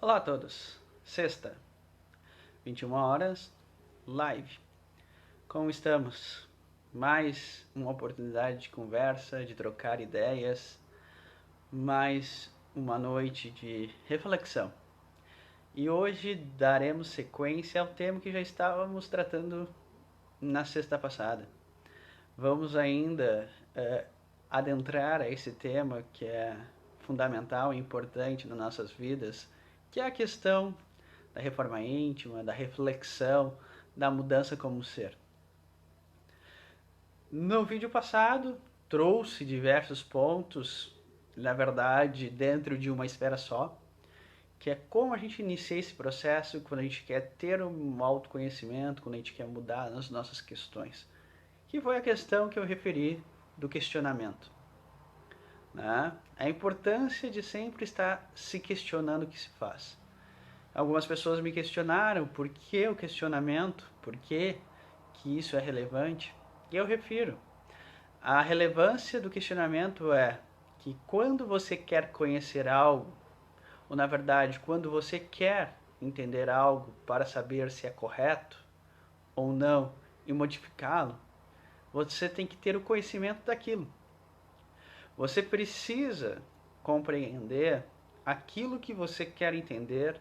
Olá a todos. Sexta, 21 horas, live. Como estamos? Mais uma oportunidade de conversa, de trocar ideias, mais uma noite de reflexão. E hoje daremos sequência ao tema que já estávamos tratando na sexta passada. Vamos ainda adentrar a esse tema que é fundamental e importante nas nossas vidas, que é a questão da reforma íntima, da reflexão, da mudança como ser. No vídeo passado, trouxe diversos pontos, na verdade, dentro de uma esfera só, que é como a gente inicia esse processo quando a gente quer ter um autoconhecimento, quando a gente quer mudar as nossas questões. Que foi a questão que eu referi do questionamento. Né? A importância de sempre estar se questionando o que se faz. Algumas pessoas me questionaram por que o questionamento, por que isso é relevante. E eu refiro, a relevância do questionamento é que quando você quer conhecer algo, ou na verdade, quando você quer entender algo para saber se é correto ou não e modificá-lo, você tem que ter o conhecimento daquilo. Você precisa compreender aquilo que você quer entender.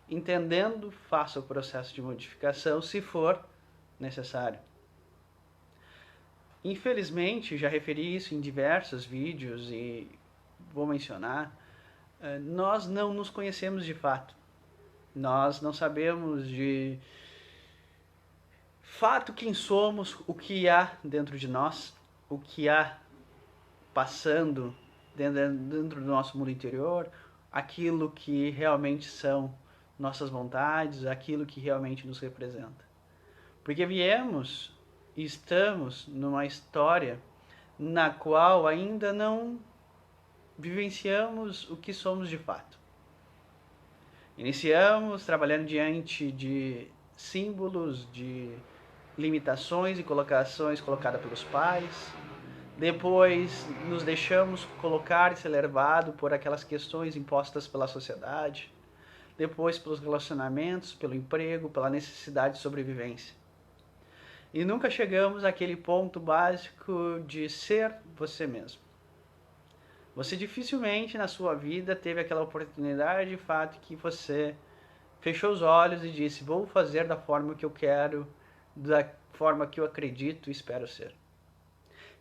Entendendo, faça o processo de modificação se for necessário. Infelizmente, já referi isso em diversos vídeos e vou mencionar, nós não nos conhecemos de fato. Nós não sabemos de fato quem somos, o que há dentro de nós, o que há passando dentro do nosso mundo interior, aquilo que realmente são nossas vontades, aquilo que realmente nos representa. Porque viemos e estamos numa história na qual ainda não vivenciamos o que somos de fato. Iniciamos trabalhando diante de símbolos, de limitações e colocações colocadas pelos pais. Depois nos deixamos colocar e ser levado por aquelas questões impostas pela sociedade. Depois pelos relacionamentos, pelo emprego, pela necessidade de sobrevivência. E nunca chegamos àquele ponto básico de ser você mesmo. Você dificilmente na sua vida teve aquela oportunidade de fato que você fechou os olhos e disse: vou fazer da forma que eu quero, da forma que eu acredito e espero ser.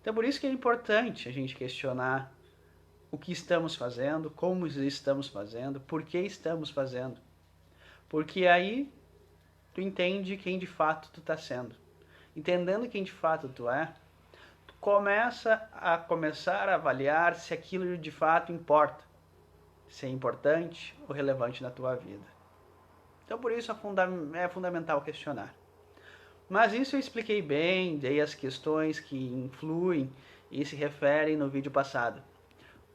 Então por isso que é importante a gente questionar o que estamos fazendo, como estamos fazendo, por que estamos fazendo. Porque aí tu entende quem de fato tu está sendo. Entendendo quem de fato tu é, tu começar a avaliar se aquilo de fato importa, se é importante ou relevante na tua vida. Então por isso é fundamental questionar. Mas isso eu expliquei bem, dei as questões que influem e se referem no vídeo passado.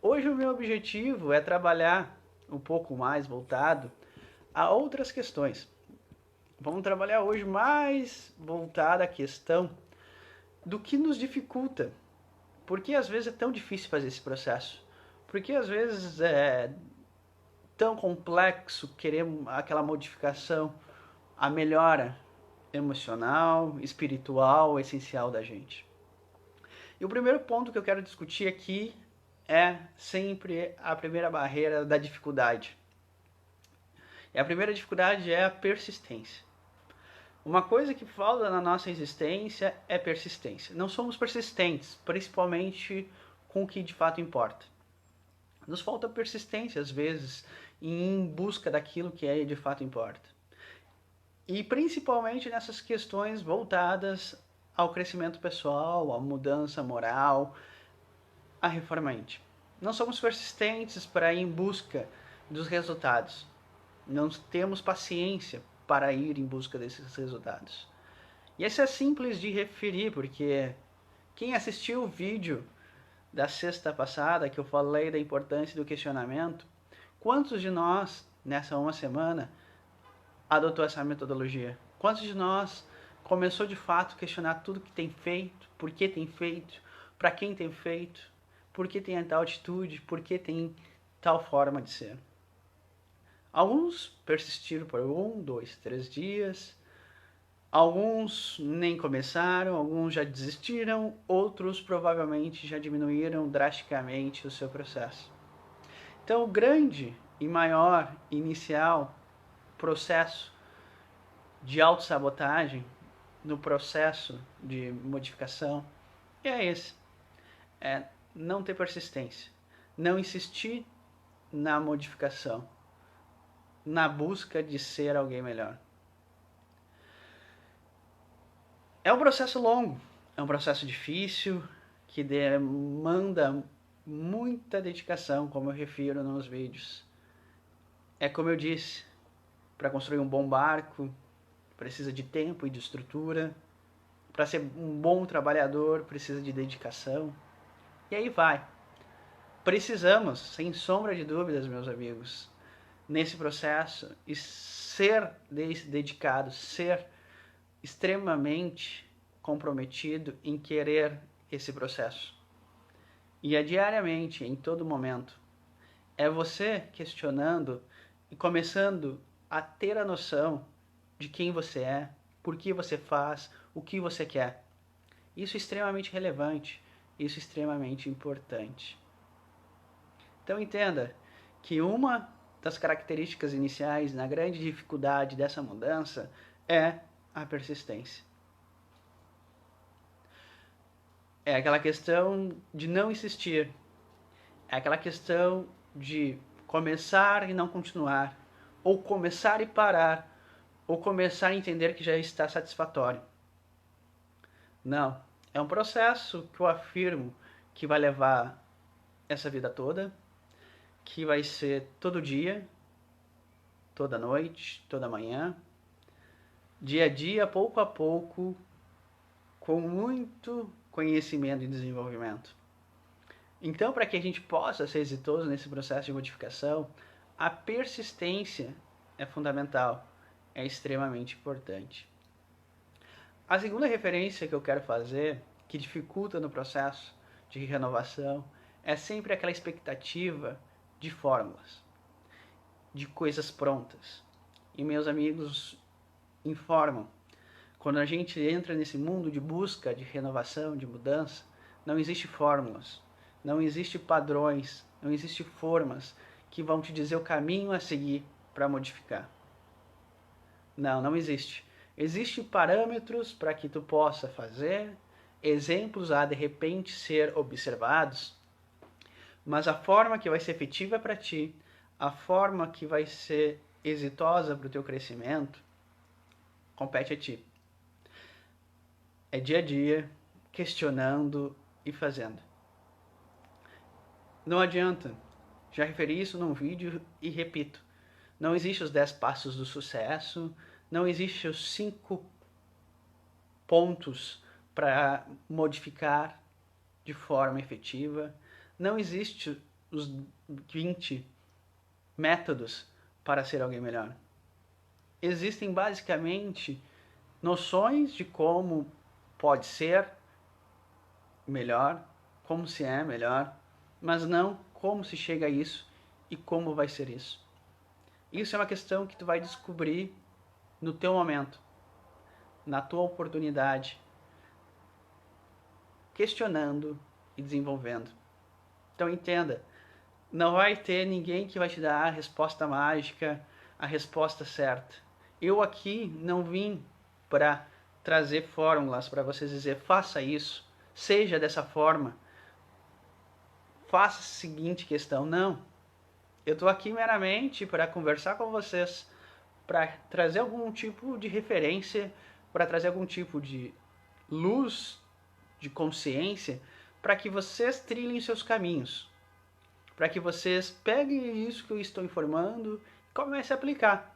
Hoje o meu objetivo é trabalhar um pouco mais voltado a outras questões. Vamos trabalhar hoje mais voltado à questão do que nos dificulta. Por que às vezes é tão difícil fazer esse processo? Por que às vezes é tão complexo querer aquela modificação, a melhora emocional, espiritual, essencial da gente? E o primeiro ponto que eu quero discutir aqui é sempre a primeira barreira da dificuldade. E a primeira dificuldade é a persistência. Uma coisa que falta na nossa existência é persistência. Não somos persistentes, principalmente com o que de fato importa. Nos falta persistência, às vezes, em busca daquilo que de fato importa. E principalmente nessas questões voltadas ao crescimento pessoal, à mudança moral, à reforma íntima. Não somos persistentes para ir em busca dos resultados. Não temos paciência para ir em busca desses resultados. E isso é simples de referir, porque quem assistiu o vídeo da sexta passada, que eu falei da importância do questionamento, quantos de nós, nessa uma semana, adotou essa metodologia? Quantos de nós começou de fato a questionar tudo que tem feito, por que tem feito, para quem tem feito, por que tem tal atitude, por que tem tal forma de ser? Alguns persistiram por 1, 2, 3 dias, alguns nem começaram, alguns já desistiram, outros provavelmente já diminuíram drasticamente o seu processo. Então, o grande e maior inicial processo de autossabotagem no processo de modificação é esse. É não ter persistência, não insistir na modificação, na busca de ser alguém melhor. É um processo longo, é um processo difícil, que demanda muita dedicação, como eu refiro nos vídeos. É como eu disse, para construir um bom barco, precisa de tempo e de estrutura. Para ser um bom trabalhador, precisa de dedicação. E aí vai. Precisamos, sem sombra de dúvidas, meus amigos, nesse processo, e ser dedicado, ser extremamente comprometido em querer esse processo. E é diariamente, em todo momento. É você questionando e começando a ter a noção de quem você é, por que você faz, o que você quer. Isso é extremamente relevante, isso é extremamente importante. Então entenda que uma das características iniciais na grande dificuldade dessa mudança é a persistência. É aquela questão de não insistir. É aquela questão de começar e não continuar. Ou começar e parar. Ou começar a entender que já está satisfatório. Não. É um processo que eu afirmo que vai levar essa vida toda. Que vai ser todo dia, toda noite, toda manhã. Dia a dia, pouco a pouco, com muito conhecimento e desenvolvimento. Então, para que a gente possa ser exitoso nesse processo de modificação, a persistência é fundamental, é extremamente importante. A segunda referência que eu quero fazer, que dificulta no processo de renovação, é sempre aquela expectativa de fórmulas, de coisas prontas. E meus amigos informam, quando a gente entra nesse mundo de busca, de renovação, de mudança, não existe fórmulas, não existe padrões, não existe formas que vão te dizer o caminho a seguir para modificar. Não existe. Existem parâmetros para que tu possa fazer, exemplos a de repente ser observados, mas a forma que vai ser efetiva para ti, a forma que vai ser exitosa para o teu crescimento, compete a ti. É dia a dia, questionando e fazendo. Não adianta. Já referi isso num vídeo e repito. Não existe os 10 passos do sucesso, não existe os 5 pontos para modificar de forma efetiva, não existe os 20 métodos para ser alguém melhor. Existem basicamente noções de como pode ser melhor, como se é melhor, mas não como se chega a isso e como vai ser isso. Isso é uma questão que tu vai descobrir no teu momento, na tua oportunidade, questionando e desenvolvendo. Então entenda, não vai ter ninguém que vai te dar a resposta mágica, a resposta certa. Eu aqui não vim para trazer fórmulas para vocês dizer faça isso, seja dessa forma, faça a seguinte questão. Não. Eu estou aqui meramente para conversar com vocês, para trazer algum tipo de referência, para trazer algum tipo de luz, de consciência, para que vocês trilhem seus caminhos, para que vocês peguem isso que eu estou informando e comecem a aplicar,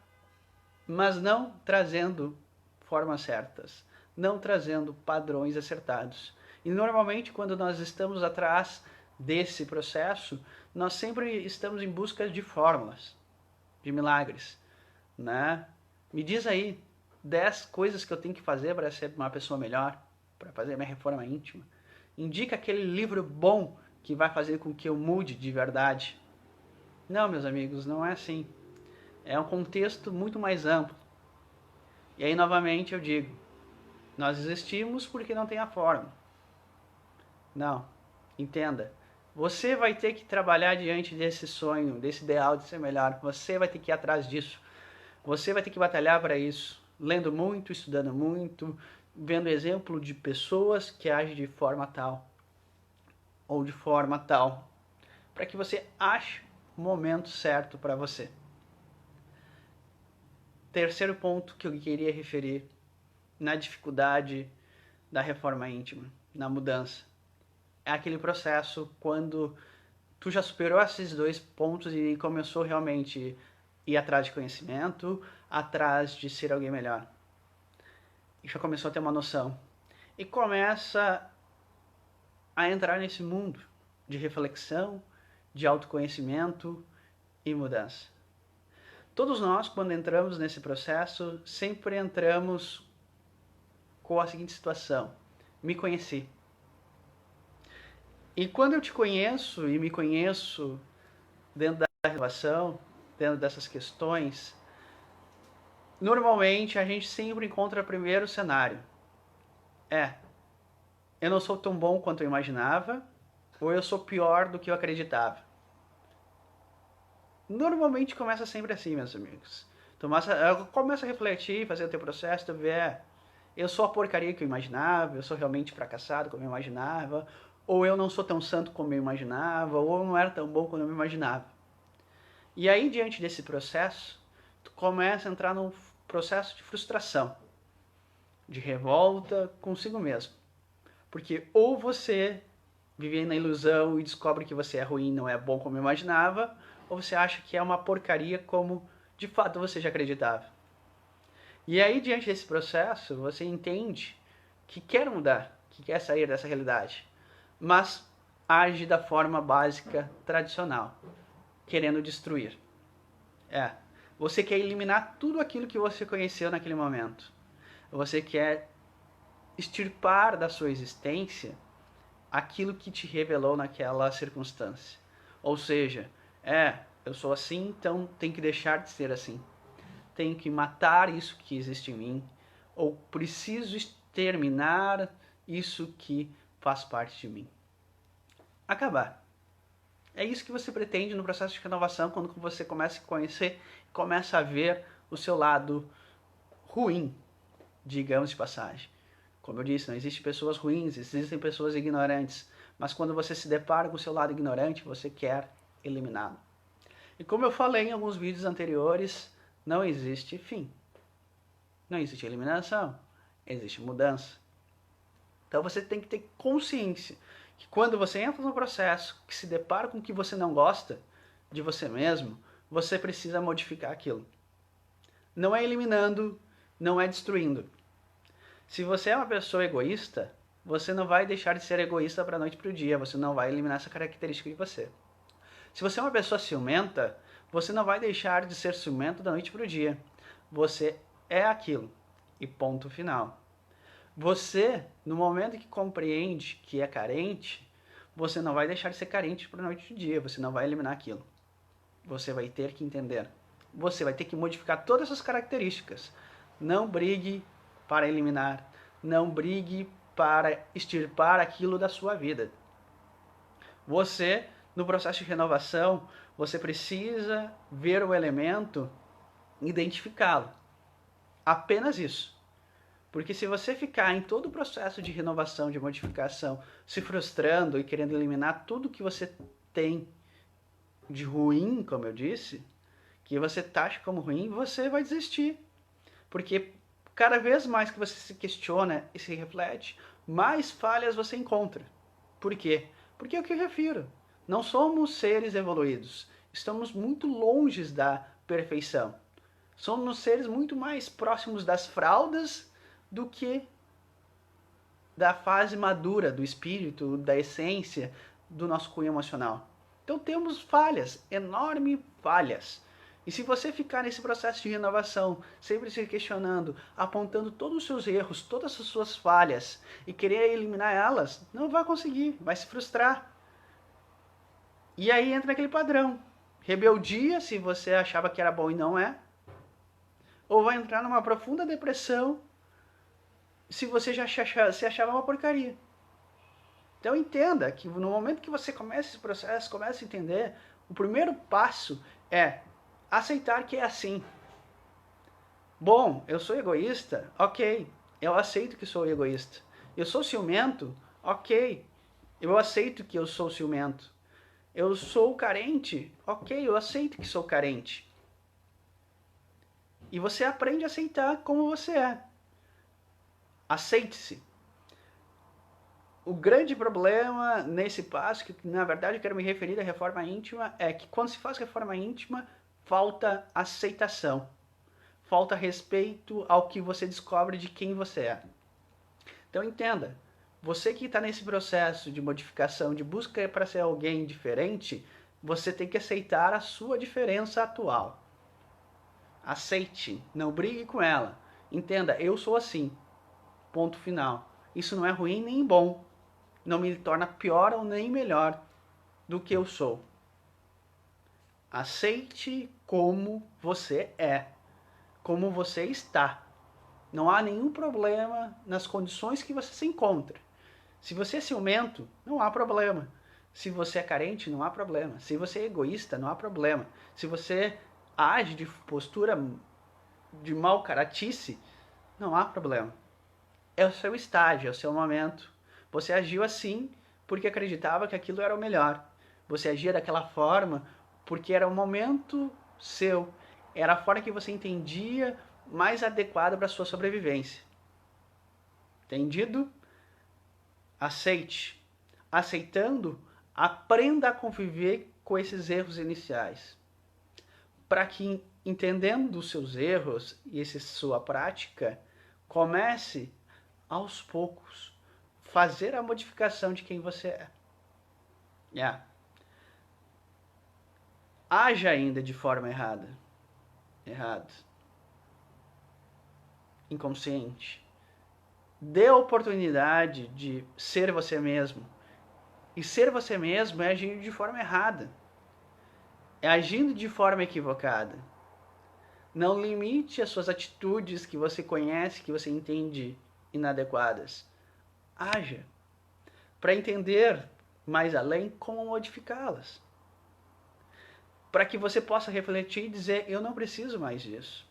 mas não trazendo formas certas, não trazendo padrões acertados. E normalmente quando nós estamos atrás desse processo, nós sempre estamos em busca de fórmulas, de milagres, né? Me diz aí 10 coisas que eu tenho que fazer para ser uma pessoa melhor, para fazer minha reforma íntima. Indica aquele livro bom que vai fazer com que eu mude de verdade. Não, meus amigos, não é assim. É um contexto muito mais amplo. E aí, novamente, eu digo, nós existimos porque não tem a forma. Não, entenda. Você vai ter que trabalhar diante desse sonho, desse ideal de ser melhor. Você vai ter que ir atrás disso. Você vai ter que batalhar para isso. Lendo muito, estudando muito, vendo exemplo de pessoas que agem de forma tal ou de forma tal, para que você ache o momento certo para você. Terceiro ponto que eu queria referir na dificuldade da reforma íntima, na mudança. É aquele processo quando tu já superou esses dois pontos e começou realmente a ir atrás de conhecimento, atrás de ser alguém melhor. E já começou a ter uma noção. E começa a entrar nesse mundo de reflexão, de autoconhecimento e mudança. Todos nós, quando entramos nesse processo, sempre entramos com a seguinte situação: me conheci. E quando eu te conheço e me conheço dentro da relação, dentro dessas questões, normalmente a gente sempre encontra primeiro o cenário. Eu não sou tão bom quanto eu imaginava, ou eu sou pior do que eu acreditava. Normalmente começa sempre assim, meus amigos. Então, começa a refletir, fazer o teu processo, tu vê, eu sou a porcaria que eu imaginava, eu sou realmente fracassado como eu imaginava, ou eu não sou tão santo como eu imaginava, ou eu não era tão bom como eu imaginava. E aí, diante desse processo, tu começa a entrar num processo de frustração, de revolta consigo mesmo. Porque ou você vive na ilusão e descobre que você é ruim, não é bom como eu imaginava, ou você acha que é uma porcaria como de fato você já acreditava. E aí, diante desse processo, você entende que quer mudar, que quer sair dessa realidade, mas age da forma básica, tradicional, querendo destruir. Você quer eliminar tudo aquilo que você conheceu naquele momento. Você quer extirpar da sua existência aquilo que te revelou naquela circunstância. Ou seja, eu sou assim, então tem que deixar de ser assim. Tenho que matar isso que existe em mim, ou preciso exterminar isso que faz parte de mim. Acabar. É isso que você pretende no processo de renovação, quando você começa a conhecer, começa a ver o seu lado ruim, digamos de passagem. Como eu disse, não existem pessoas ruins, existem pessoas ignorantes. Mas quando você se depara com o seu lado ignorante, você quer eliminá-lo. E como eu falei em alguns vídeos anteriores, não existe fim. Não existe eliminação, existe mudança. Então você tem que ter consciência que quando você entra no processo, que se depara com o que você não gosta de você mesmo, você precisa modificar aquilo. Não é eliminando, não é destruindo. Se você é uma pessoa egoísta, você não vai deixar de ser egoísta para a noite para o dia, você não vai eliminar essa característica de você. Se você é uma pessoa ciumenta, você não vai deixar de ser ciumento da noite para o dia. Você é aquilo. E ponto final. Você, no momento que compreende que é carente, você não vai deixar de ser carente para a noite para o dia, você não vai eliminar aquilo. Você vai ter que entender. Você vai ter que modificar todas essas características. Não brigue para eliminar. Não brigue para extirpar aquilo da sua vida. Você, no processo de renovação, você precisa ver o elemento, identificá-lo. Apenas isso. Porque se você ficar em todo o processo de renovação, de modificação, se frustrando e querendo eliminar tudo que você tem de ruim, como eu disse, que você taxa como ruim, você vai desistir. Porque cada vez mais que você se questiona e se reflete, mais falhas você encontra. Por quê? Porque é o que eu refiro. Não somos seres evoluídos. Estamos muito longe da perfeição. Somos seres muito mais próximos das fraldas do que da fase madura do espírito, da essência do nosso cunho emocional. Então temos falhas, enormes falhas. E se você ficar nesse processo de renovação, sempre se questionando, apontando todos os seus erros, todas as suas falhas, e querer eliminar elas, não vai conseguir, vai se frustrar. E aí entra aquele padrão. rebeldia se você achava que era bom e não é, ou vai entrar numa profunda depressão se você já se achava uma porcaria. Então entenda que no momento que você começa esse processo, começa a entender, o primeiro passo é aceitar que é assim. Bom, eu sou egoísta, ok, eu aceito que sou egoísta. Eu sou ciumento, ok, eu aceito que eu sou ciumento. Eu sou carente, ok, eu aceito que sou carente. E você aprende a aceitar como você é. Aceite-se. O grande problema nesse passo, que na verdade eu quero me referir à reforma íntima, é que quando se faz reforma íntima, falta aceitação. Falta respeito ao que você descobre de quem você é. Então entenda, você que está nesse processo de modificação, de busca para ser alguém diferente, você tem que aceitar a sua diferença atual. Aceite, não brigue com ela. Entenda, eu sou assim. Ponto final. Isso não é ruim nem bom. Não me torna pior ou nem melhor do que eu sou. Aceite como você é, como você está. Não há nenhum problema nas condições que você se encontra. Se você é ciumento, não há problema. Se você é carente, não há problema. Se você é egoísta, não há problema. Se você age de postura de mau caratice, não há problema. É o seu estágio, é o seu momento. Você agiu assim porque acreditava que aquilo era o melhor. Você agia daquela forma porque era o momento seu. Era a forma que você entendia mais adequada para a sua sobrevivência. Entendido? Aceite. Aceitando, aprenda a conviver com esses erros iniciais. Para que, entendendo os seus erros e essa sua prática, comece aos poucos fazer a modificação de quem você é. Haja ainda de forma errada. Inconsciente. Dê a oportunidade de ser você mesmo. E ser você mesmo é agir de forma errada. É agindo de forma equivocada. Não limite as suas atitudes que você conhece, que você entende inadequadas. Haja para entender mais além como modificá-las. Para que você possa refletir e dizer, eu não preciso mais disso.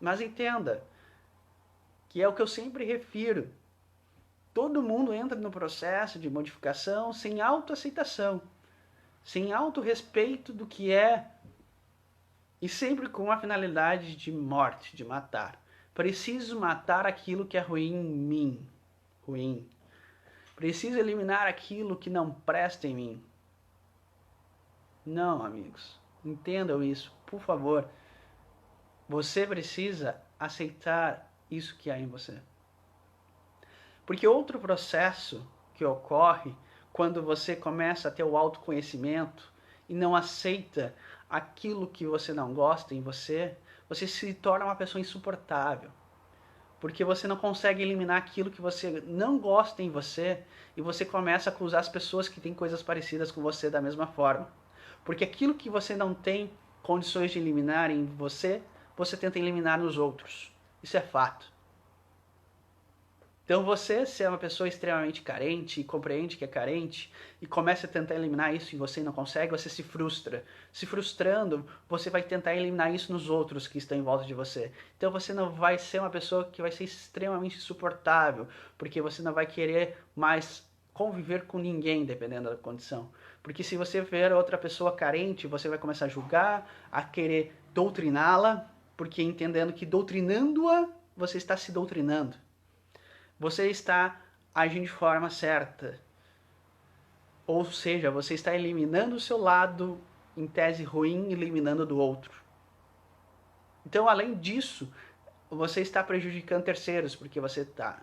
Mas entenda que é o que eu sempre refiro. Todo mundo entra no processo de modificação sem autoaceitação, sem autorrespeito do que é e sempre com a finalidade de morte, de matar. Preciso matar aquilo que é ruim em mim. Ruim. Preciso eliminar aquilo que não presta em mim. Não, amigos. Entendam isso, por favor. Você precisa aceitar isso que há em você. Porque outro processo que ocorre quando você começa a ter o autoconhecimento e não aceita aquilo que você não gosta em você, você se torna uma pessoa insuportável. Porque você não consegue eliminar aquilo que você não gosta em você e você começa a acusar as pessoas que têm coisas parecidas com você da mesma forma. Porque aquilo que você não tem condições de eliminar em você, você tenta eliminar nos outros. Isso é fato. Então você, se é uma pessoa extremamente carente e compreende que é carente e começa a tentar eliminar isso em você e não consegue, você se frustra. Se frustrando, você vai tentar eliminar isso nos outros que estão em volta de você. Então você não vai ser uma pessoa que vai ser extremamente insuportável, porque você não vai querer mais conviver com ninguém, dependendo da condição. Porque se você ver outra pessoa carente, você vai começar a julgar, a querer doutriná-la, porque entendendo que doutrinando-a, você está se doutrinando. Você está agindo de forma certa. Ou seja, você está eliminando o seu lado, em tese ruim, eliminando do outro. Então, além disso, você está prejudicando terceiros, porque você está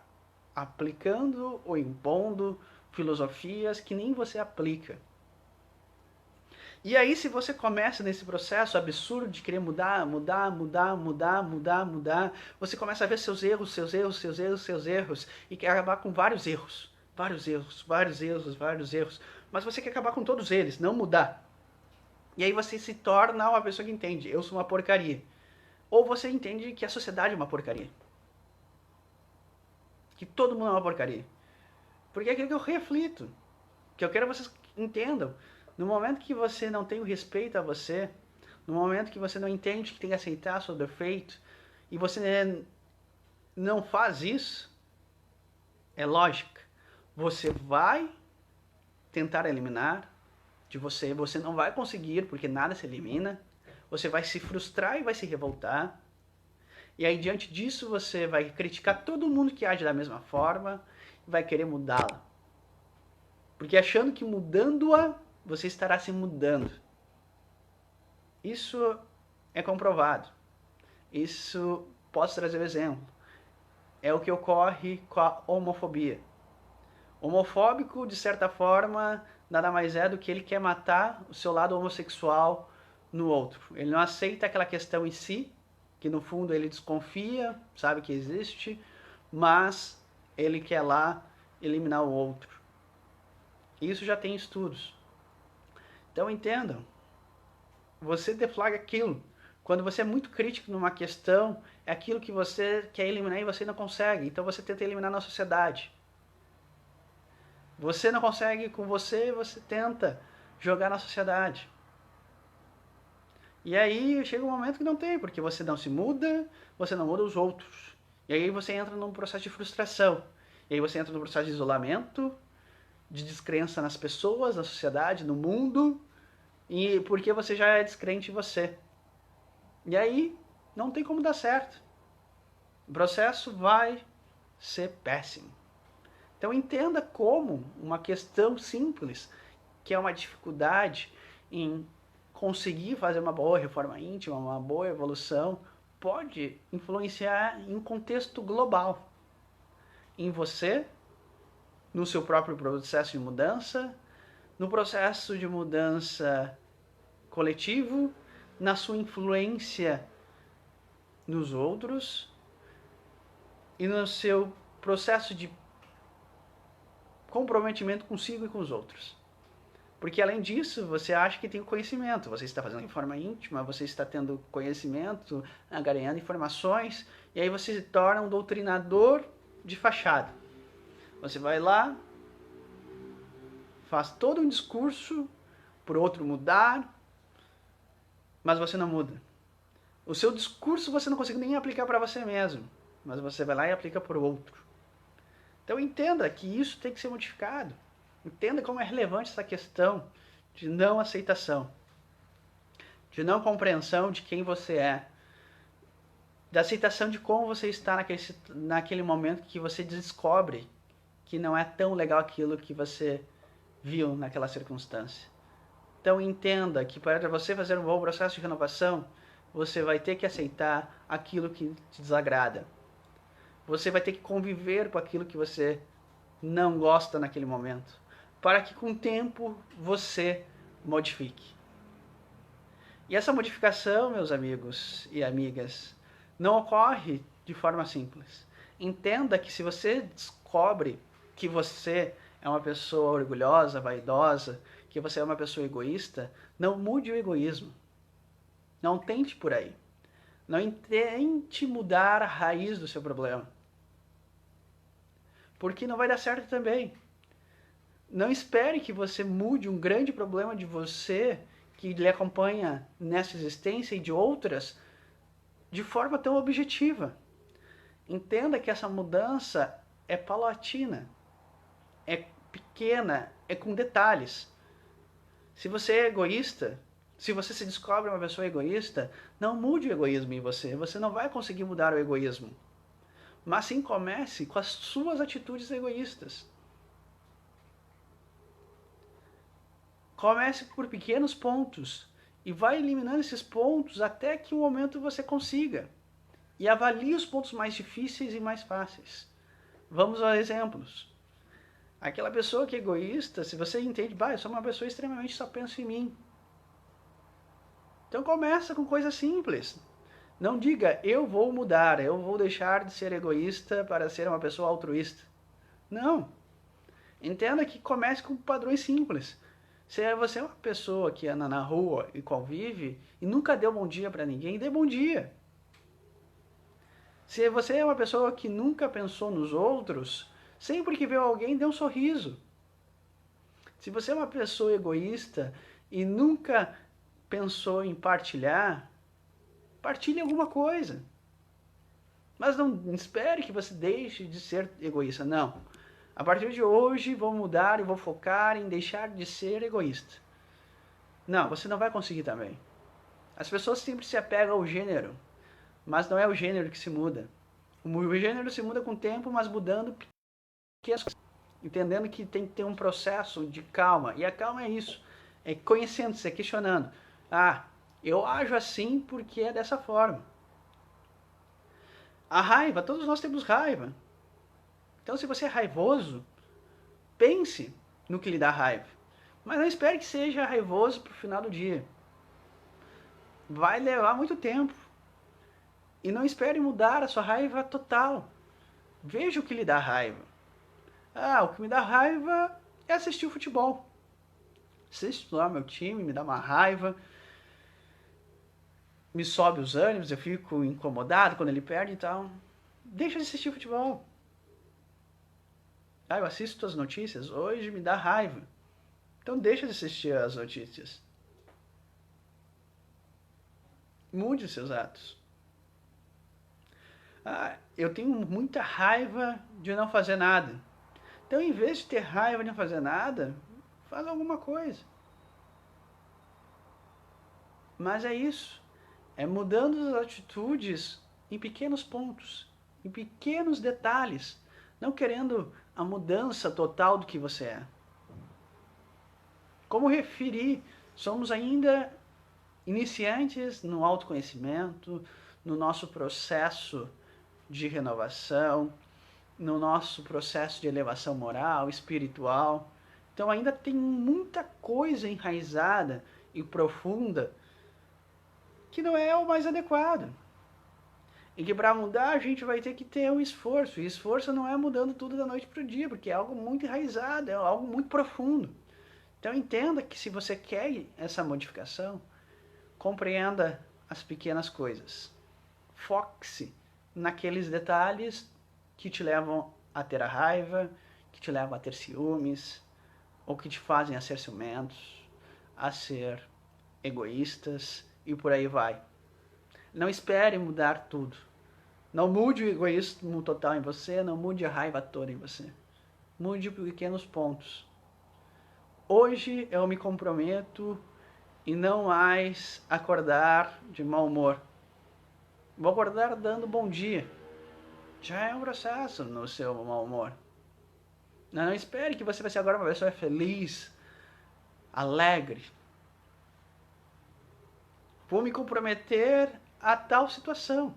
aplicando ou impondo filosofias que nem você aplica. E aí, se você começa nesse processo absurdo de querer mudar, você começa a ver seus erros, e quer acabar com vários erros. Mas você quer acabar com todos eles, não mudar. E aí você se torna uma pessoa que entende, eu sou uma porcaria. Ou você entende que a sociedade é uma porcaria. Que todo mundo é uma porcaria. Porque é aquilo que eu reflito. Que eu quero que vocês entendam. No momento que você não tem o respeito a você, no momento que você não entende que tem que aceitar seu defeito, e você não faz isso, é lógica. Você vai tentar eliminar de você, você não vai conseguir, porque nada se elimina. Você vai se frustrar e vai se revoltar. E aí, diante disso, você vai criticar todo mundo que age da mesma forma e vai querer mudá-la. Porque achando que mudando-a, você estará se mudando. Isso é comprovado. Isso, posso trazer um exemplo. É o que ocorre com a homofobia. Homofóbico, de certa forma, nada mais é do que ele quer matar o seu lado homossexual no outro. Ele não aceita aquela questão em si, que no fundo ele desconfia, sabe que existe, mas ele quer lá eliminar o outro. Isso já tem estudos. Então entendam, você deflagra aquilo. Quando você é muito crítico numa questão, é aquilo que você quer eliminar e você não consegue. Então você tenta eliminar na sociedade. Você não consegue com você, você tenta jogar na sociedade. E aí chega um momento que não tem, porque você não se muda, você não muda os outros. E aí você entra num processo de frustração. E aí você entra num processo de isolamento, de descrença nas pessoas, na sociedade, no mundo, e porque você já é descrente em você. E aí não tem como dar certo. O processo vai ser péssimo. Então entenda como uma questão simples, que é uma dificuldade em conseguir fazer uma boa reforma íntima, uma boa evolução, pode influenciar em um contexto global. Em você, no seu próprio processo de mudança, no processo de mudança coletivo, na sua influência nos outros e no seu processo de comprometimento consigo e com os outros. Porque além disso, você acha que tem o conhecimento, você está fazendo reforma íntima, você está tendo conhecimento, angariando informações, e aí você se torna um doutrinador de fachada. Você vai lá, faz todo um discurso para o outro mudar, mas você não muda. O seu discurso você não consegue nem aplicar para você mesmo, mas você vai lá e aplica para o outro. Então entenda que isso tem que ser modificado. Entenda como é relevante essa questão de não aceitação, de não compreensão de quem você é, da aceitação de como você está naquele momento que você descobre que não é tão legal aquilo que você viu naquela circunstância. Então entenda que para você fazer um bom processo de renovação, você vai ter que aceitar aquilo que te desagrada. Você vai ter que conviver com aquilo que você não gosta naquele momento, para que com o tempo você modifique. E essa modificação, meus amigos e amigas, não ocorre de forma simples. Entenda que se você descobre que você é uma pessoa orgulhosa, vaidosa, que você é uma pessoa egoísta, não mude o egoísmo. Não tente por aí. Não tente mudar a raiz do seu problema. Porque não vai dar certo também. Não espere que você mude um grande problema de você, que lhe acompanha nessa existência e de outras, de forma tão objetiva. Entenda que essa mudança é paulatina, é pequena, é com detalhes. Se você é egoísta, se você se descobre uma pessoa egoísta, não mude o egoísmo em você. Você não vai conseguir mudar o egoísmo. Mas sim comece com as suas atitudes egoístas. Comece por pequenos pontos e vai eliminando esses pontos até que um momento você consiga. E avalie os pontos mais difíceis e mais fáceis. Vamos a exemplos. Aquela pessoa que é egoísta, se você entende, eu sou uma pessoa extremamente só penso em mim. Então começa com coisas simples. Não diga, eu vou mudar, eu vou deixar de ser egoísta para ser uma pessoa altruísta. Não. Entenda que comece com padrões simples. Se você é uma pessoa que anda na rua e convive e nunca deu bom dia para ninguém, dê bom dia. Se você é uma pessoa que nunca pensou nos outros, sempre que vê alguém, dê um sorriso. Se você é uma pessoa egoísta e nunca pensou em partilhar, partilhe alguma coisa. Mas não espere que você deixe de ser egoísta, não. A partir de hoje vou mudar e vou focar em deixar de ser egoísta. Não, você não vai conseguir também. As pessoas sempre se apegam ao gênero, mas não é o gênero que se muda. O gênero se muda com o tempo, mas mudando pequenas coisas. Entendendo que tem que ter um processo de calma. E a calma é isso. É conhecendo-se, é questionando. Ah, eu ajo assim porque é dessa forma. A raiva, todos nós temos raiva. Então, se você é raivoso, pense no que lhe dá raiva. Mas não espere que seja raivoso para o final do dia. Vai levar muito tempo. E não espere mudar a sua raiva total. Veja o que lhe dá raiva. Ah, o que me dá raiva é assistir o futebol. Assisto lá meu time, me dá uma raiva. Me sobe os ânimos, eu fico incomodado quando ele perde e tal. Deixa de assistir futebol. Ah, eu assisto as notícias, hoje me dá raiva. Então deixa de assistir as notícias. Mude os seus atos. Ah, eu tenho muita raiva de não fazer nada. Então, em vez de ter raiva de não fazer nada, faz alguma coisa. Mas é isso. É mudando as atitudes em pequenos pontos, em pequenos detalhes. Não querendo a mudança total do que você é. Como referi, somos ainda iniciantes no autoconhecimento, no nosso processo de renovação, no nosso processo de elevação moral, espiritual. Então ainda tem muita coisa enraizada e profunda que não é o mais adequado. E que para mudar a gente vai ter que ter um esforço. E esforço não é mudando tudo da noite para o dia, porque é algo muito enraizado, é algo muito profundo. Então entenda que se você quer essa modificação, compreenda as pequenas coisas. Foque-se naqueles detalhes que te levam a ter a raiva, que te levam a ter ciúmes, ou que te fazem a ser ciumentos, a ser egoístas e por aí vai. Não espere mudar tudo. Não mude o egoísmo total em você, não mude a raiva toda em você. Mude pequenos pontos. Hoje eu me comprometo em não mais acordar de mau humor. Vou acordar dando bom dia. Já é um processo no seu mau humor. Não espere que você vai ser agora uma pessoa feliz, alegre. Vou me comprometer a tal situação,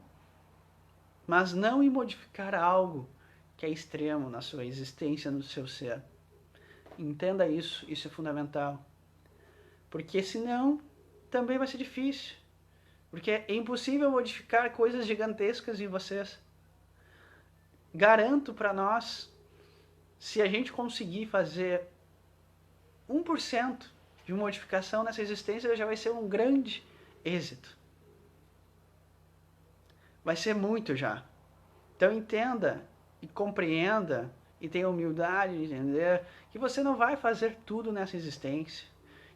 mas não em modificar algo que é extremo na sua existência, no seu ser. Entenda isso é fundamental. Porque senão também vai ser difícil. Porque é impossível modificar coisas gigantescas em vocês. Garanto para nós, se a gente conseguir fazer 1% de modificação nessa existência, já vai ser um grande êxito. Vai ser muito já. Então entenda e compreenda e tenha humildade de entender que você não vai fazer tudo nessa existência,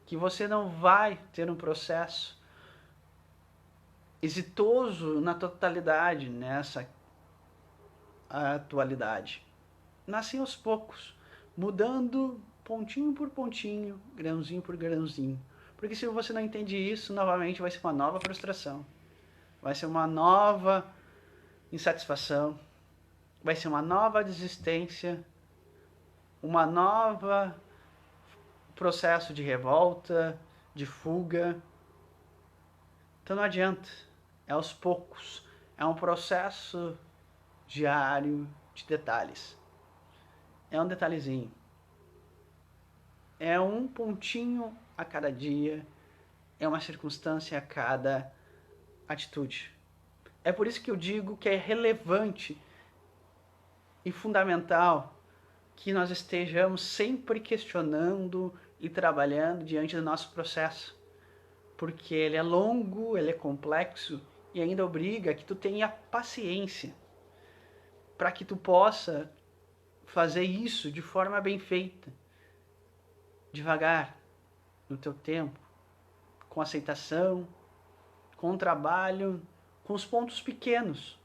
que você não vai ter um processo exitoso na totalidade nessa atualidade. Nascem aos poucos, mudando pontinho por pontinho, grãozinho por grãozinho. Porque se você não entende isso, novamente vai ser uma nova frustração. Vai ser uma nova insatisfação. Vai ser uma nova desistência. Uma nova processo de revolta, de fuga. Então não adianta. É aos poucos. É um processo diário de detalhes. É um detalhezinho. É um pontinho a cada dia. É uma circunstância a cada atitude. É por isso que eu digo que é relevante e fundamental que nós estejamos sempre questionando ir trabalhando diante do nosso processo, porque ele é longo, ele é complexo e ainda obriga que tu tenha paciência para que tu possa fazer isso de forma bem feita, devagar, no teu tempo, com aceitação, com trabalho, com os pontos pequenos,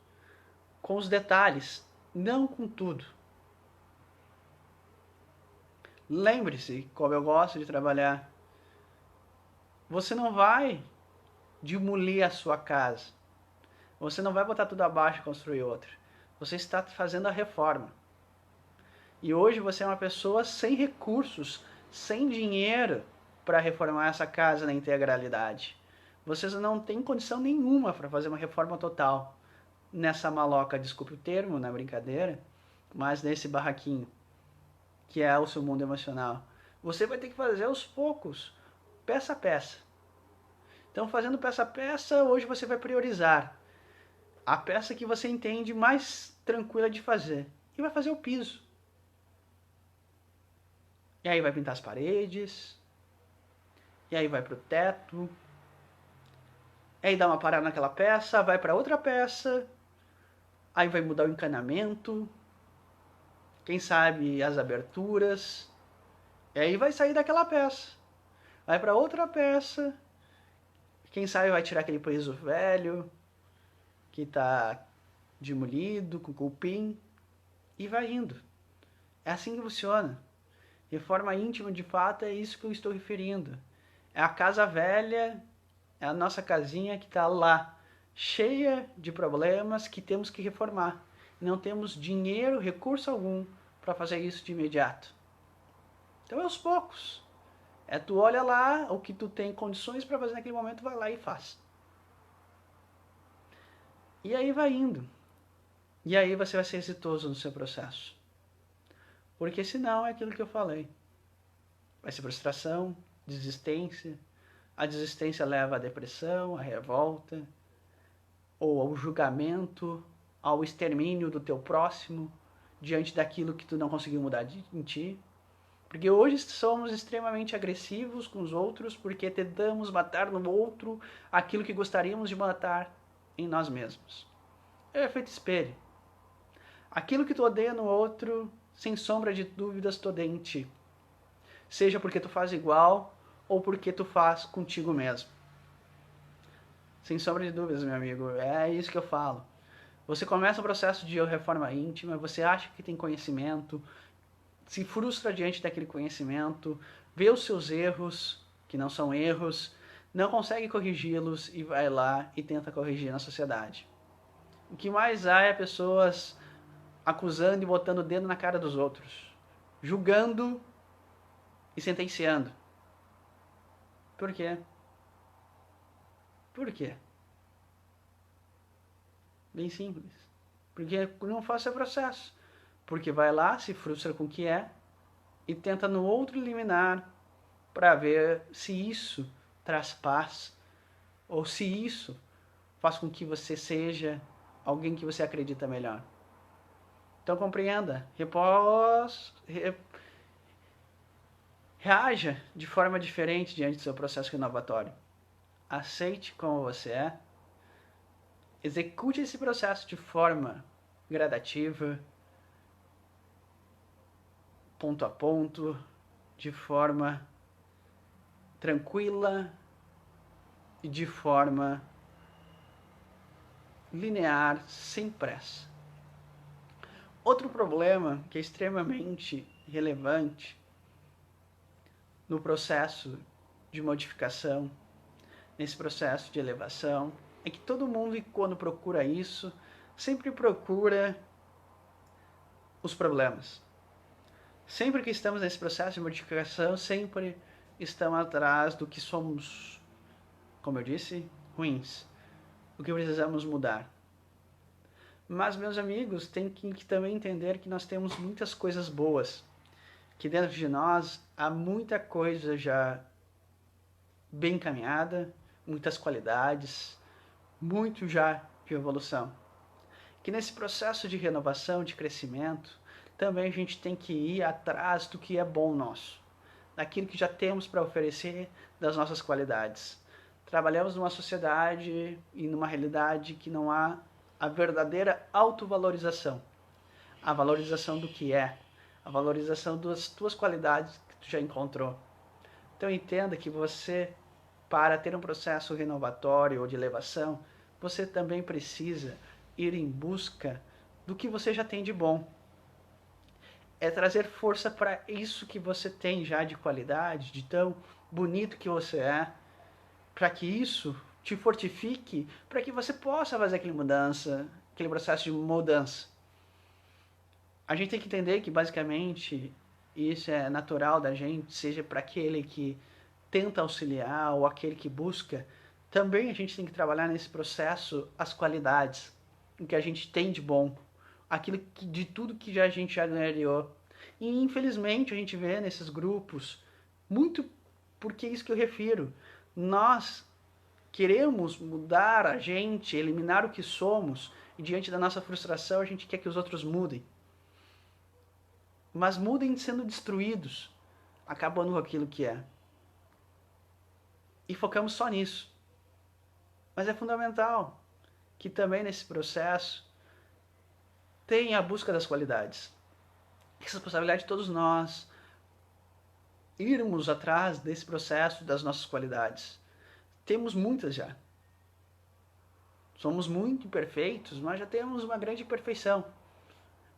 com os detalhes, não com tudo. Lembre-se, como eu gosto de trabalhar, você não vai demolir a sua casa. Você não vai botar tudo abaixo e construir outra. Você está fazendo a reforma. E hoje você é uma pessoa sem recursos, sem dinheiro para reformar essa casa na integralidade. Vocês não têm condição nenhuma para fazer uma reforma total nessa maloca, desculpe o termo, na brincadeira, mas nesse barraquinho que é o seu mundo emocional. Você vai ter que fazer aos poucos, peça a peça. Então, fazendo peça a peça, hoje você vai priorizar a peça que você entende mais tranquila de fazer e vai fazer o piso. E aí vai pintar as paredes, e aí vai pro teto, e aí dá uma parada naquela peça, vai para outra peça, aí vai mudar o encanamento, quem sabe as aberturas, e aí vai sair daquela peça, vai para outra peça, quem sabe vai tirar aquele piso velho, que tá demolido, com cupim, e vai indo. É assim que funciona. Reforma íntima, de fato, é isso que eu estou referindo. É a casa velha, é a nossa casinha que está lá, cheia de problemas que temos que reformar. Não temos dinheiro, recurso algum para fazer isso de imediato. Então é aos poucos. É tu olha lá o que tu tem condições para fazer naquele momento, vai lá e faz. E aí vai indo. E aí você vai ser exitoso no seu processo. Porque senão é aquilo que eu falei. Vai ser frustração, desistência. A desistência leva à depressão, à revolta, ou ao julgamento, ao extermínio do teu próximo, diante daquilo que tu não conseguiu mudar em ti. Porque hoje somos extremamente agressivos com os outros, porque tentamos matar no outro aquilo que gostaríamos de matar em nós mesmos. É o efeito espelho. Aquilo que tu odeia no outro, sem sombra de dúvidas, tu odeia em ti. Seja porque tu faz igual, ou porque tu faz contigo mesmo. Sem sombra de dúvidas, meu amigo, é isso que eu falo. Você começa o processo de reforma íntima, você acha que tem conhecimento, se frustra diante daquele conhecimento, vê os seus erros, que não são erros, não consegue corrigi-los e vai lá e tenta corrigir na sociedade. O que mais há é pessoas acusando e botando o dedo na cara dos outros, julgando e sentenciando. Por quê? Por quê? Bem simples. Porque não faz seu processo. Porque vai lá, se frustra com o que é e tenta no outro eliminar para ver se isso traz paz ou se isso faz com que você seja alguém que você acredita melhor. Então compreenda, reaja de forma diferente diante do seu processo renovatório. Aceite como você é, execute esse processo de forma gradativa, ponto a ponto, de forma tranquila e de forma linear, sem pressa. Outro problema que é extremamente relevante no processo de modificação, nesse processo de elevação, é que todo mundo, quando procura isso, sempre procura os problemas. Sempre que estamos nesse processo de modificação, sempre estamos atrás do que somos, como eu disse, ruins. O que precisamos mudar. Mas, meus amigos, tem que também entender que nós temos muitas coisas boas. Que dentro de nós há muita coisa já bem encaminhada, muitas qualidades, muito já de evolução. Que nesse processo de renovação, de crescimento, também a gente tem que ir atrás do que é bom nosso. daquilo que já temos para oferecer, das nossas qualidades. Trabalhamos numa sociedade e numa realidade que não há a verdadeira autovalorização. A valorização do que é, a valorização das tuas qualidades que tu já encontrou. Então entenda que você, para ter um processo renovatório ou de elevação, você também precisa ir em busca do que você já tem de bom. É trazer força para isso que você tem já de qualidade, de tão bonito que você é, para que isso te fortifique, para que você possa fazer aquela mudança, aquele processo de mudança. A gente tem que entender que basicamente isso é natural da gente, seja para aquele que tenta auxiliar ou aquele que busca, também a gente tem que trabalhar nesse processo as qualidades, o que a gente tem de bom, aquilo que, de tudo que a gente já ganhou. E infelizmente a gente vê nesses grupos, muito porque é isso que eu refiro, nós queremos mudar a gente, eliminar o que somos, e diante da nossa frustração a gente quer que os outros mudem. Mas mudem sendo destruídos, acabando com aquilo que é. E focamos só nisso. Mas é fundamental que também nesse processo tenha a busca das qualidades. Essa responsabilidade de todos nós irmos atrás desse processo das nossas qualidades. Temos muitas já. Somos muito imperfeitos, mas já temos uma grande perfeição.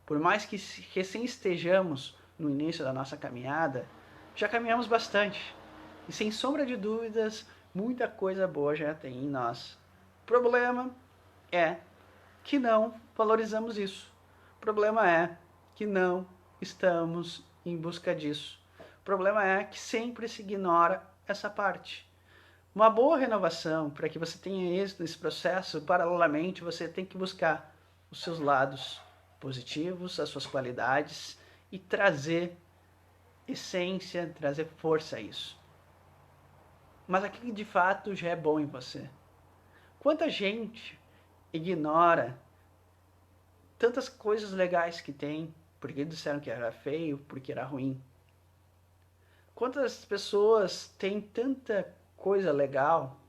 Por mais que recém estejamos no início da nossa caminhada, já caminhamos bastante. E sem sombra de dúvidas, muita coisa boa já tem em nós. O problema é que não valorizamos isso. O problema é que não estamos em busca disso. O problema é que sempre se ignora essa parte. Uma boa renovação, para que você tenha êxito nesse processo, paralelamente você tem que buscar os seus lados positivos, as suas qualidades e trazer essência, trazer força a isso. Mas aquilo que de fato já é bom em você. Quanta gente ignora tantas coisas legais que tem, porque disseram que era feio, porque era ruim. Quantas pessoas têm tanta coisa legal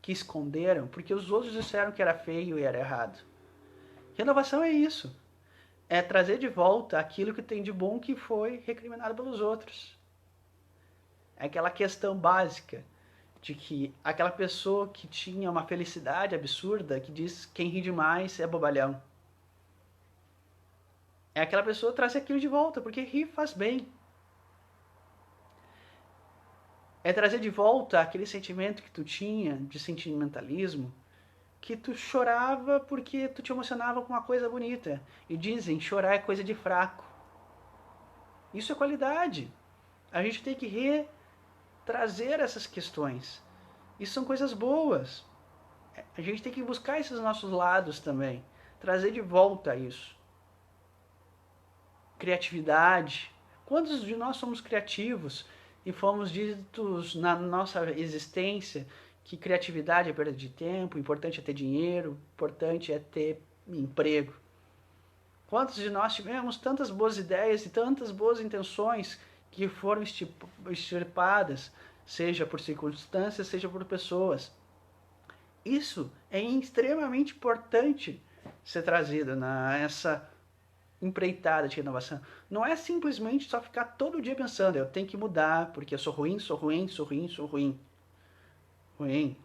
que esconderam, porque os outros disseram que era feio e era errado. Renovação é isso. É trazer de volta aquilo que tem de bom que foi recriminado pelos outros. É aquela questão básica de que aquela pessoa que tinha uma felicidade absurda, que diz quem ri demais é bobalhão. É aquela pessoa trazer aquilo de volta, porque rir faz bem. É trazer de volta aquele sentimento que tu tinha de sentimentalismo, que tu chorava porque tu te emocionava com uma coisa bonita. E dizem, chorar é coisa de fraco. Isso é qualidade. A gente tem que trazer essas questões. Isso são coisas boas. A gente tem que buscar esses nossos lados também. Trazer de volta isso. Criatividade. Quantos de nós somos criativos e fomos ditos na nossa existência que criatividade é perda de tempo, importante é ter dinheiro, importante é ter emprego. Quantos de nós tivemos tantas boas ideias e tantas boas intenções que foram extirpadas, seja por circunstâncias, seja por pessoas. Isso é extremamente importante ser trazido nessa empreitada de renovação. Não é simplesmente só ficar todo dia pensando, eu tenho que mudar, porque eu sou ruim, sou ruim, sou ruim, sou ruim. Ruim.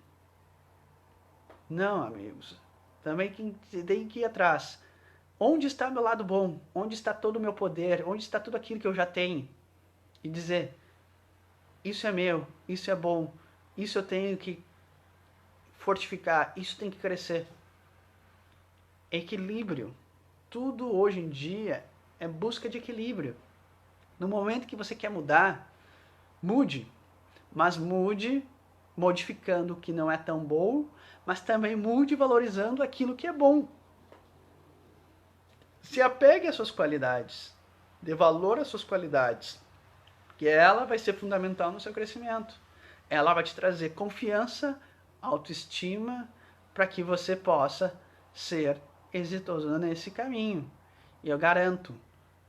Não, amigos. Também tem que ir atrás. Onde está meu lado bom? Onde está todo o meu poder? Onde está tudo aquilo que eu já tenho? E dizer, isso é meu, isso é bom, isso eu tenho que fortificar, isso tem que crescer. Equilíbrio. Tudo hoje em dia é busca de equilíbrio. No momento que você quer mudar, mude. Mas mude modificando o que não é tão bom, mas também mude valorizando aquilo que é bom. Se apegue às suas qualidades. Dê valor às suas qualidades. Que ela vai ser fundamental no seu crescimento. Ela vai te trazer confiança, autoestima, para que você possa ser exitoso nesse caminho. E eu garanto,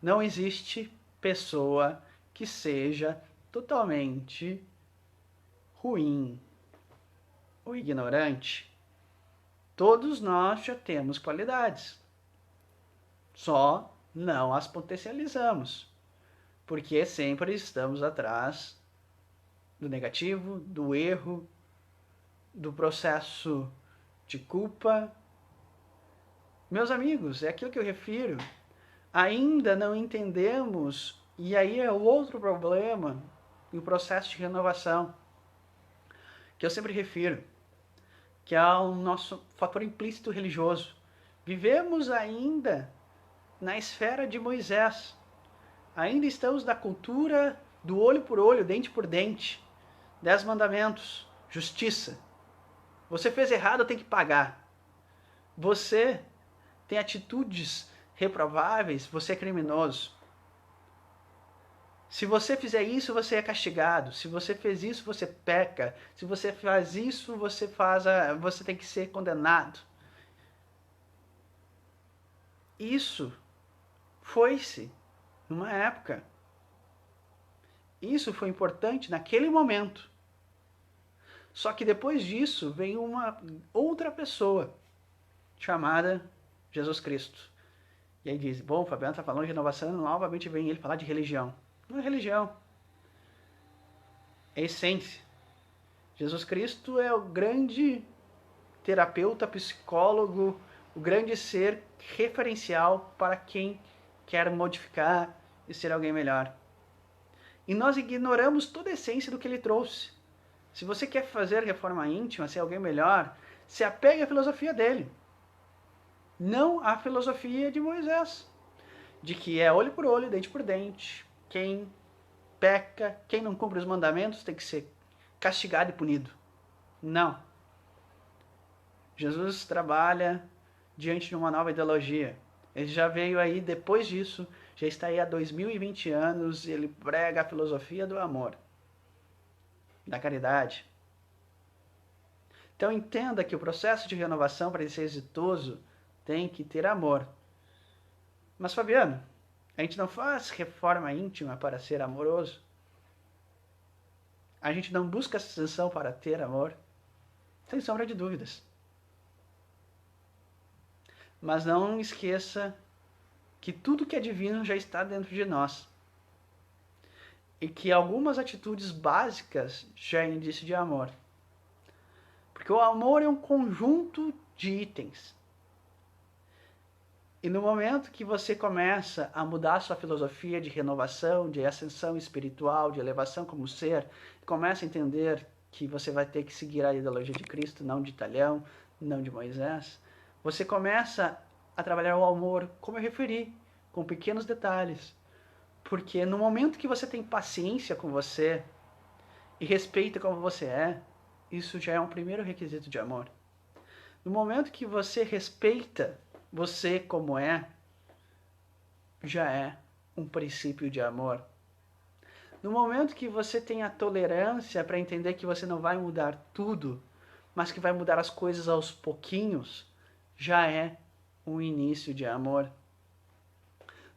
não existe pessoa que seja totalmente ruim ou ignorante. Todos nós já temos qualidades, só não as potencializamos, porque sempre estamos atrás do negativo, do erro, do processo de culpa. Meus amigos, é aquilo que eu refiro. Ainda não entendemos, e aí é o outro problema, o processo de renovação, que eu sempre refiro, que é o nosso fator implícito religioso. Vivemos ainda na esfera de Moisés. Ainda estamos na cultura do olho por olho, dente por dente. 10 mandamentos, justiça. Você fez errado, tem que pagar. Você tem atitudes reprováveis, você é criminoso. Se você fizer isso, você é castigado. Se você fez isso, você peca. Se você faz isso, você tem que ser condenado. Isso foi-se numa época. Isso foi importante naquele momento. Só que depois disso vem uma outra pessoa chamada Jesus Cristo. E aí diz, bom, o Fabiano está falando de renovação, novamente vem ele falar de religião. Não é religião, é essência. Jesus Cristo é o grande terapeuta, psicólogo, o grande ser referencial para quem quer modificar e ser alguém melhor. E nós ignoramos toda a essência do que ele trouxe. Se você quer fazer reforma íntima, ser alguém melhor, se apegue à filosofia dele. Não à filosofia de Moisés. De que é olho por olho, dente por dente. Quem peca, quem não cumpre os mandamentos tem que ser castigado e punido. Não. Jesus trabalha diante de uma nova ideologia. Ele já veio aí depois disso, já está aí há 2020 anos, e ele prega a filosofia do amor, da caridade. Então entenda que o processo de renovação, para ele ser exitoso, tem que ter amor. Mas Fabiano, a gente não faz reforma íntima para ser amoroso? A gente não busca ascensão para ter amor? Sem sombra de dúvidas. Mas não esqueça que tudo que é divino já está dentro de nós. E que algumas atitudes básicas já é indício de amor. Porque o amor é um conjunto de itens. E no momento que você começa a mudar a sua filosofia de renovação, de ascensão espiritual, de elevação como ser, começa a entender que você vai ter que seguir a ideologia de Cristo, não de Talhão, não de Moisés, você começa a trabalhar o amor, como eu referi, com pequenos detalhes. Porque no momento que você tem paciência com você e respeita como você é, isso já é um primeiro requisito de amor. No momento que você respeita você como é, já é um princípio de amor. No momento que você tem a tolerância para entender que você não vai mudar tudo, mas que vai mudar as coisas aos pouquinhos, já é um início de amor.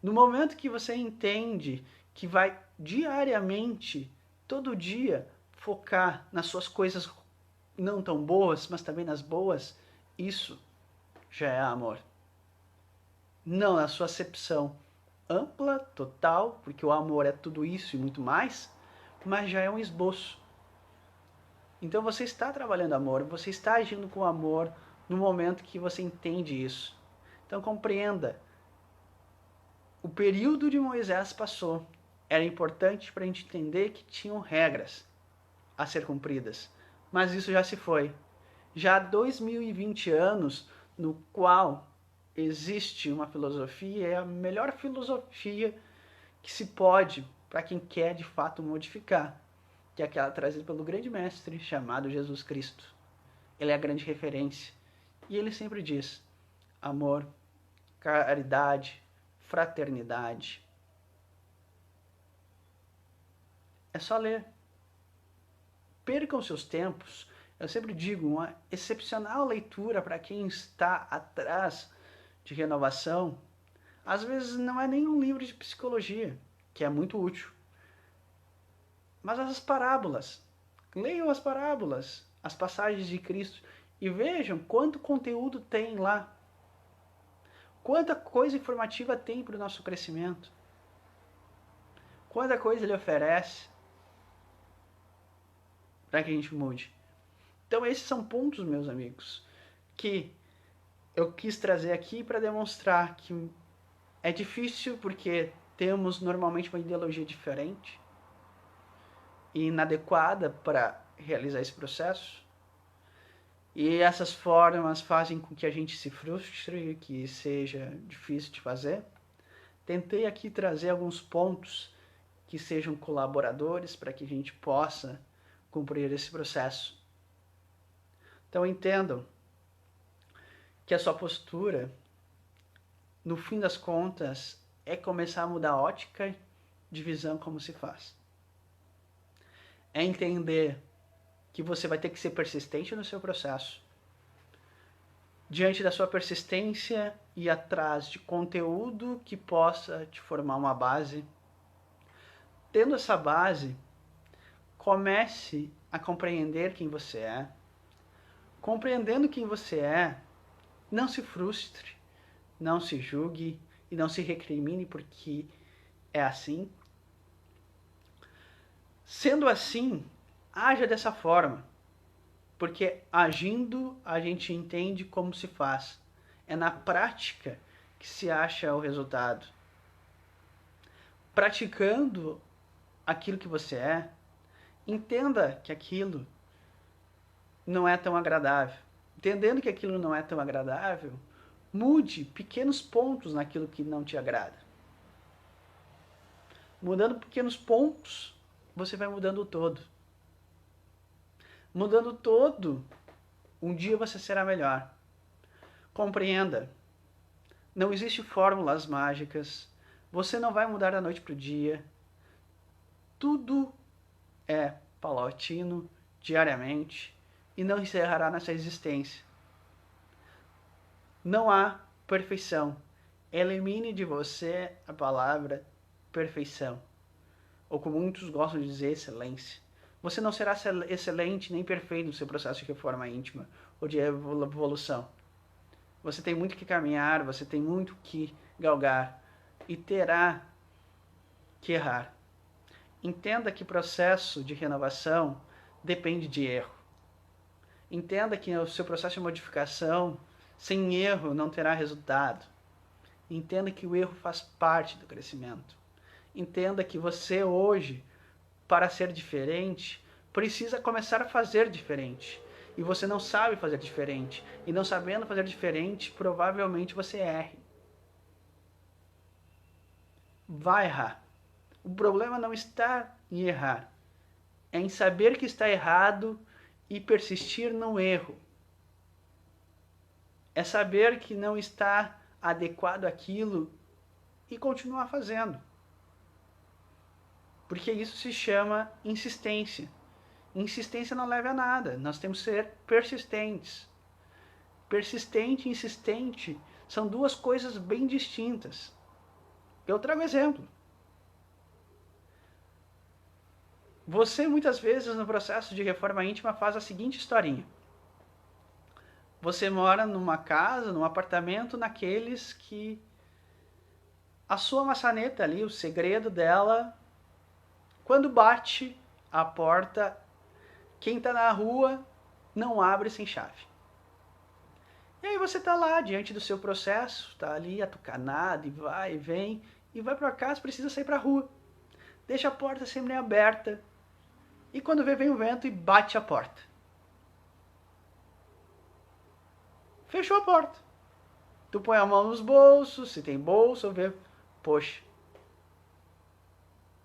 No momento que você entende que vai diariamente, todo dia, focar nas suas coisas não tão boas, mas também nas boas, isso já é amor. Não na sua acepção ampla, total, porque o amor é tudo isso e muito mais, mas já é um esboço. Então você está trabalhando amor, você está agindo com amor no momento que você entende isso. Então compreenda, o período de Moisés passou. Era importante para a gente entender que tinham regras a ser cumpridas, mas isso já se foi. Já há 2020 anos no qual existe uma filosofia, é a melhor filosofia que se pode para quem quer de fato modificar, que é aquela trazida pelo grande mestre chamado Jesus Cristo. Ele é a grande referência e ele sempre diz: amor, caridade, fraternidade. É só ler. Percam seus tempos. Eu sempre digo, uma excepcional leitura para quem está atrás de renovação. Às vezes não é nem um livro de psicologia, que é muito útil. Mas as parábolas, leiam as parábolas, as passagens de Cristo e vejam quanto conteúdo tem lá. Quanta coisa informativa tem para o nosso crescimento. Quanta coisa ele oferece para que a gente mude. Então esses são pontos, meus amigos, que eu quis trazer aqui para demonstrar que é difícil porque temos normalmente uma ideologia diferente e inadequada para realizar esse processo. E essas formas fazem com que a gente se frustre, que seja difícil de fazer. Tentei aqui trazer alguns pontos que sejam colaboradores para que a gente possa cumprir esse processo. Então entendam que a sua postura, no fim das contas, é começar a mudar a ótica de visão como se faz. É entender que você vai ter que ser persistente no seu processo. Diante da sua persistência, ir atrás de conteúdo que possa te formar uma base. Tendo essa base, comece a compreender quem você é. Compreendendo quem você é, não se frustre, não se julgue e não se recrimine porque é assim. Sendo assim, haja dessa forma, porque agindo a gente entende como se faz. É na prática que se acha o resultado. Praticando aquilo que você é, entenda que aquilo não é tão agradável. Entendendo que aquilo não é tão agradável, mude pequenos pontos naquilo que não te agrada. Mudando pequenos pontos, você vai mudando o todo. Mudando o todo, um dia você será melhor. Compreenda, não existe fórmulas mágicas, você não vai mudar da noite para o dia. Tudo é paulatino, diariamente, e não encerrará nessa existência. Não há perfeição. Elimine de você a palavra perfeição, ou como muitos gostam de dizer, excelência. Você não será excelente nem perfeito no seu processo de reforma íntima ou de evolução. Você tem muito que caminhar, você tem muito que galgar e terá que errar. Entenda que o processo de renovação depende de erro. Entenda que o seu processo de modificação, sem erro, não terá resultado. Entenda que o erro faz parte do crescimento. Entenda que você hoje, para ser diferente, precisa começar a fazer diferente. E você não sabe fazer diferente. E não sabendo fazer diferente, provavelmente você erre. Vai errar. O problema não está em errar. É em saber que está errado e persistir no erro. É saber que não está adequado àquilo e continuar fazendo. Porque isso se chama insistência. Insistência não leva a nada. Nós temos que ser persistentes. Persistente e insistente são duas coisas bem distintas. Eu trago exemplo. Você muitas vezes no processo de reforma íntima faz a seguinte historinha. Você mora numa casa, num apartamento, naqueles que a sua maçaneta ali, o segredo dela, quando bate a porta, quem está na rua não abre sem chave. E aí você está lá diante do seu processo, está ali atucanado e vai e vem, e vai para casa, precisa sair para a rua. Deixa a porta sempre aberta. E quando vem o vento e bate a porta. Fechou a porta. Tu põe a mão nos bolsos, se tem bolso, vê, poxa,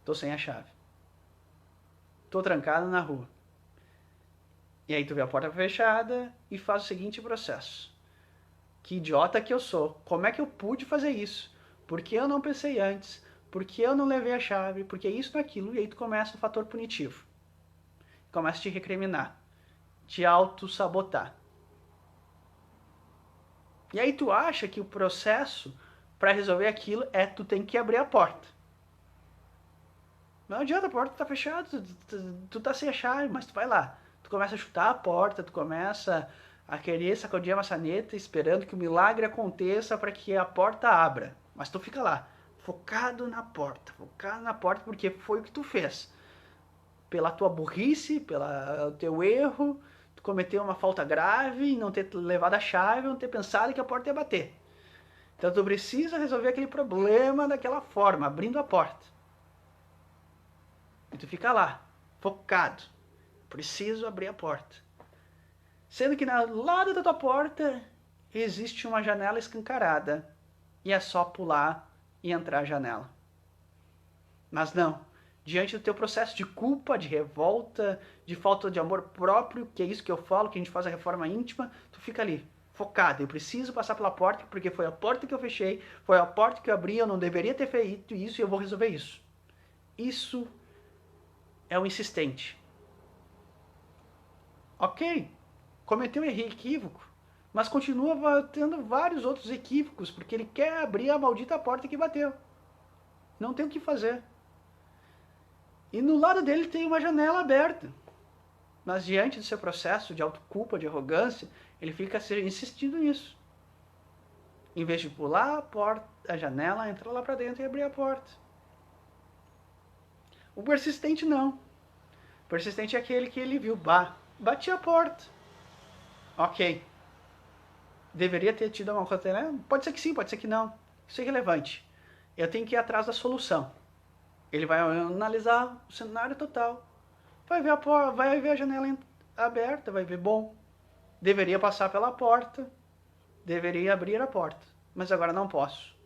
tô sem a chave. Tô trancado na rua. E aí tu vê a porta fechada e faz o seguinte processo. Que idiota que eu sou. Como é que eu pude fazer isso? Por que eu não pensei antes? Por que eu não levei a chave? Porque isso, naquilo. E aí tu começa o fator punitivo. Começa a te recriminar. Te auto-sabotar. E aí tu acha que o processo para resolver aquilo é tu tem que abrir a porta. Não adianta, a porta tá fechada, tu tá sem a chave, mas tu vai lá. Tu começa a chutar a porta, tu começa a querer sacudir a maçaneta esperando que o milagre aconteça para que a porta abra. Mas tu fica lá, focado na porta porque foi o que tu fez. Pela tua burrice, pelo teu erro, tu cometeu uma falta grave em não ter levado a chave, não ter pensado que a porta ia bater. Então tu precisa resolver aquele problema daquela forma, abrindo a porta. E tu fica lá, focado. Preciso abrir a porta. Sendo que ao lado da tua porta existe uma janela escancarada. E é só pular e entrar a janela. Mas não. Diante do teu processo de culpa, de revolta, de falta de amor próprio, que é isso que eu falo, que a gente faz a reforma íntima, tu fica ali, focado. Eu preciso passar pela porta, porque foi a porta que eu fechei, foi a porta que eu abri, eu não deveria ter feito isso e eu vou resolver isso. Isso é o insistente. Ok, cometeu um equívoco, mas continua tendo vários outros equívocos, porque ele quer abrir a maldita porta que bateu. Não tem o que fazer. E no lado dele tem uma janela aberta. Mas diante do seu processo de autoculpa, de arrogância, ele fica insistindo nisso. Em vez de pular a porta, a janela, entrar lá para dentro e abrir a porta. O persistente não. O persistente é aquele que ele viu, bati a porta. Ok. Deveria ter tido uma coisa, né? Pode ser que sim, pode ser que não. Isso é irrelevante. Eu tenho que ir atrás da solução. Ele vai analisar o cenário total. Vai ver a janela aberta, vai ver, bom, deveria passar pela porta, deveria abrir a porta, mas agora não posso.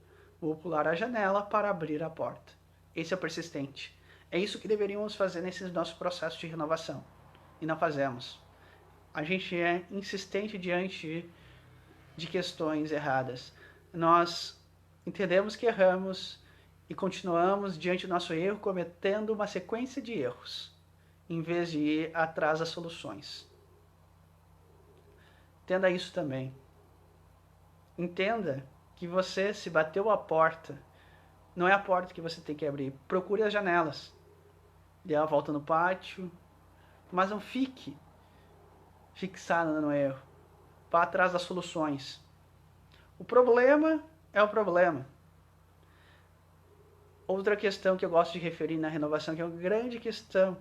Vou pular a janela para abrir a porta. Esse é o persistente. É isso que deveríamos fazer nesse nosso processo de renovação. E não fazemos. A gente é insistente diante de questões erradas. Nós entendemos que erramos e continuamos diante do nosso erro cometendo uma sequência de erros, em vez de ir atrás das soluções. Entenda isso também. Entenda que você, se bateu a porta, não é a porta que você tem que abrir. Procure as janelas. Dê a volta no pátio, mas não fique fixado no erro. Vá atrás das soluções. O problema é o problema. Outra questão que eu gosto de referir na renovação, que é uma grande questão.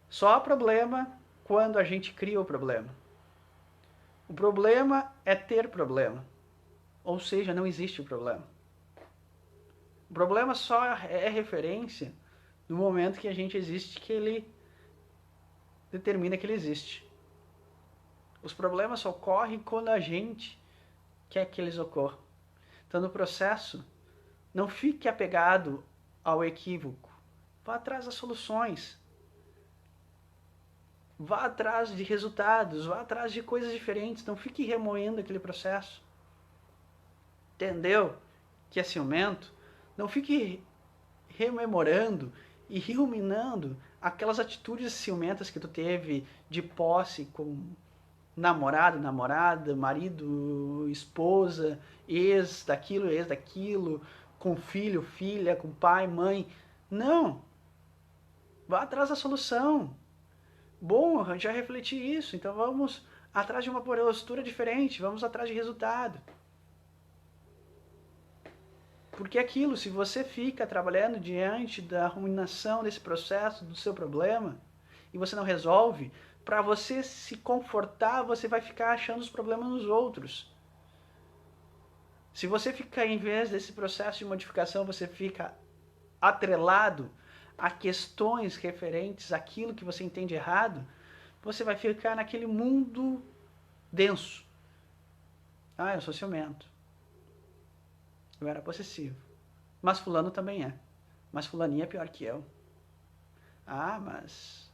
Só há problema quando a gente cria o problema. O problema é ter problema. Ou seja, não existe o problema. O problema só é referência no momento que a gente existe, que ele determina que ele existe. Os problemas só ocorrem quando a gente quer que eles ocorram. Então, no processo, não fique apegado ao equívoco. Vá atrás das soluções. Vá atrás de resultados, vá atrás de coisas diferentes. Não fique remoendo aquele processo. Entendeu que é ciumento? Não fique rememorando e ruminando aquelas atitudes ciumentas que tu teve de posse com namorado, namorada, marido, esposa, ex daquilo, com filho, filha, com pai, mãe. Não. Vá atrás da solução. Bom, eu já refleti isso, então vamos atrás de uma postura diferente, vamos atrás de resultado. Porque aquilo, se você fica trabalhando diante da ruminação desse processo, do seu problema, e você não resolve, para você se confortar, você vai ficar achando os problemas nos outros. Se você ficar, em vez desse processo de modificação, você fica atrelado a questões referentes àquilo que você entende errado, você vai ficar naquele mundo denso. Ah, eu sou ciumento. Eu era possessivo. Mas fulano também é. Mas fulaninha é pior que eu. Ah, mas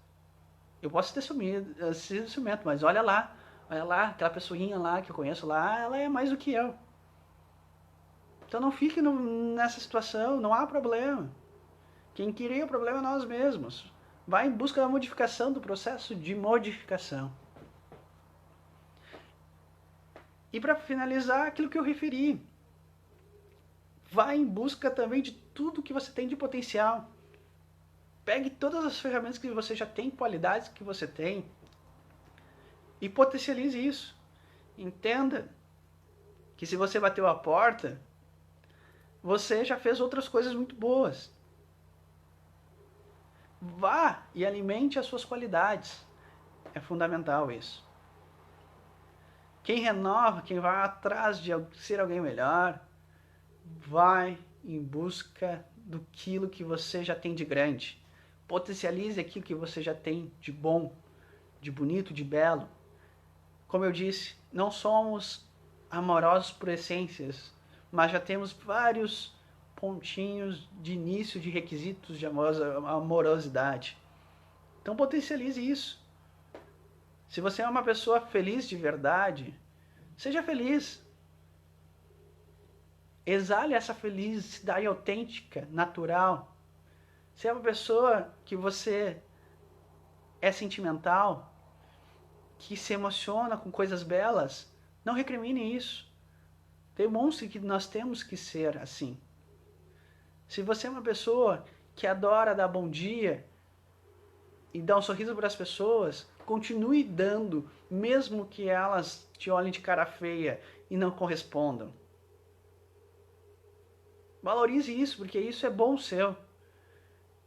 eu posso ter sido ciumento, mas olha lá, aquela pessoinha lá que eu conheço lá, ela é mais do que eu. Então não fique nessa situação, não há problema. Quem cria o problema é nós mesmos. Vai em busca da modificação, do processo de modificação. E para finalizar, aquilo que eu referi. Vai em busca também de tudo que você tem de potencial. Pegue todas as ferramentas que você já tem, qualidades que você tem, e potencialize isso. Entenda que se você bateu a porta, você já fez outras coisas muito boas. Vá e alimente as suas qualidades. É fundamental isso. Quem renova, quem vai atrás de ser alguém melhor, vai em busca daquilo que você já tem de grande. Potencialize aquilo que você já tem de bom, de bonito, de belo. Como eu disse, não somos amorosos por essências, mas já temos vários pontinhos de início de requisitos de amorosidade. Então potencialize isso. Se você é uma pessoa feliz de verdade, seja feliz. Exale essa felicidade autêntica, natural. Se é uma pessoa que você é sentimental, que se emociona com coisas belas, não recrimine isso. Demonstre que nós temos que ser assim. Se você é uma pessoa que adora dar bom dia e dar um sorriso para as pessoas, continue dando, mesmo que elas te olhem de cara feia e não correspondam. Valorize isso, porque isso é bom seu.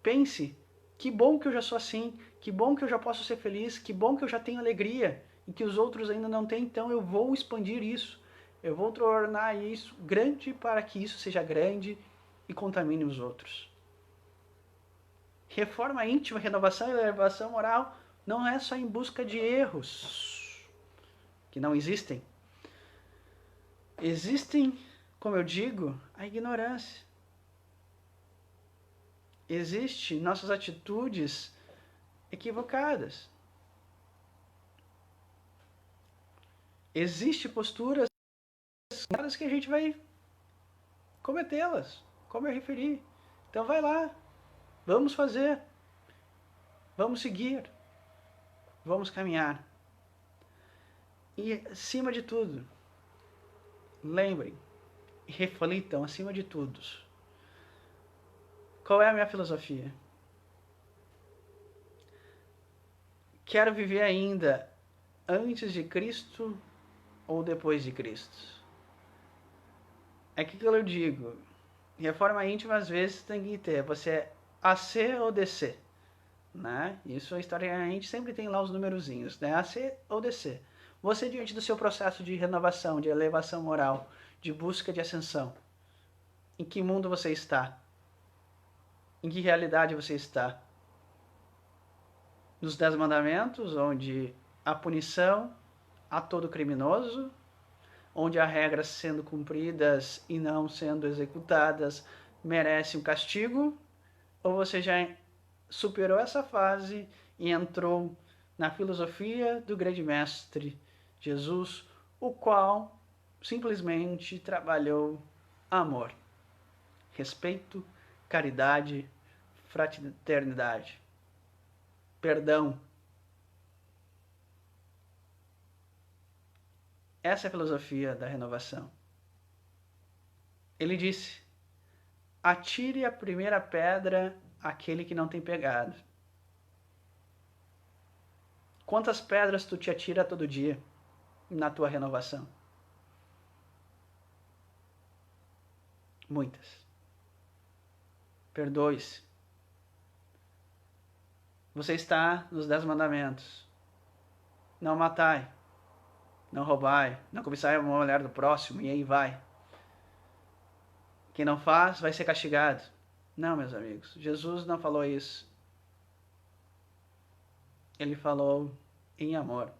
Pense, que bom que eu já sou assim, que bom que eu já posso ser feliz, que bom que eu já tenho alegria e que os outros ainda não têm, então eu vou expandir isso. Eu vou tornar isso grande para que isso seja grande e contamine os outros. Reforma íntima, renovação e elevação moral não é só em busca de erros, que não existem. Existem, como eu digo, a ignorância. Existem nossas atitudes equivocadas. Existem posturas que a gente vai cometê-las, como eu referi. Então vai lá, vamos fazer, vamos seguir, vamos caminhar. E acima de tudo, lembrem e reflitam acima de tudo. Qual é a minha filosofia? Quero viver ainda antes de Cristo ou depois de Cristo? É que eu digo, reforma íntima às vezes tem que ter, você é AC ou DC, né? Isso historicamente sempre tem lá os numerozinhos, né? AC ou DC. Você diante do seu processo de renovação, de elevação moral, de busca de ascensão, em que mundo você está? Em que realidade você está? Nos 10 mandamentos, onde a punição a todo criminoso, onde as regras sendo cumpridas e não sendo executadas merece um castigo, ou você já superou essa fase e entrou na filosofia do grande mestre Jesus, o qual simplesmente trabalhou amor, respeito, caridade, fraternidade, perdão. Essa é a filosofia da renovação. Ele disse: atire a primeira pedra àquele que não tem pegado. Quantas pedras tu te atira todo dia na tua renovação? Muitas. Perdoe-se. Você está nos 10 mandamentos. Não matai, não roubai, não cobiçai a mulher do próximo, e aí vai. Quem não faz vai ser castigado. Não, meus amigos, Jesus não falou isso. Ele falou em amor,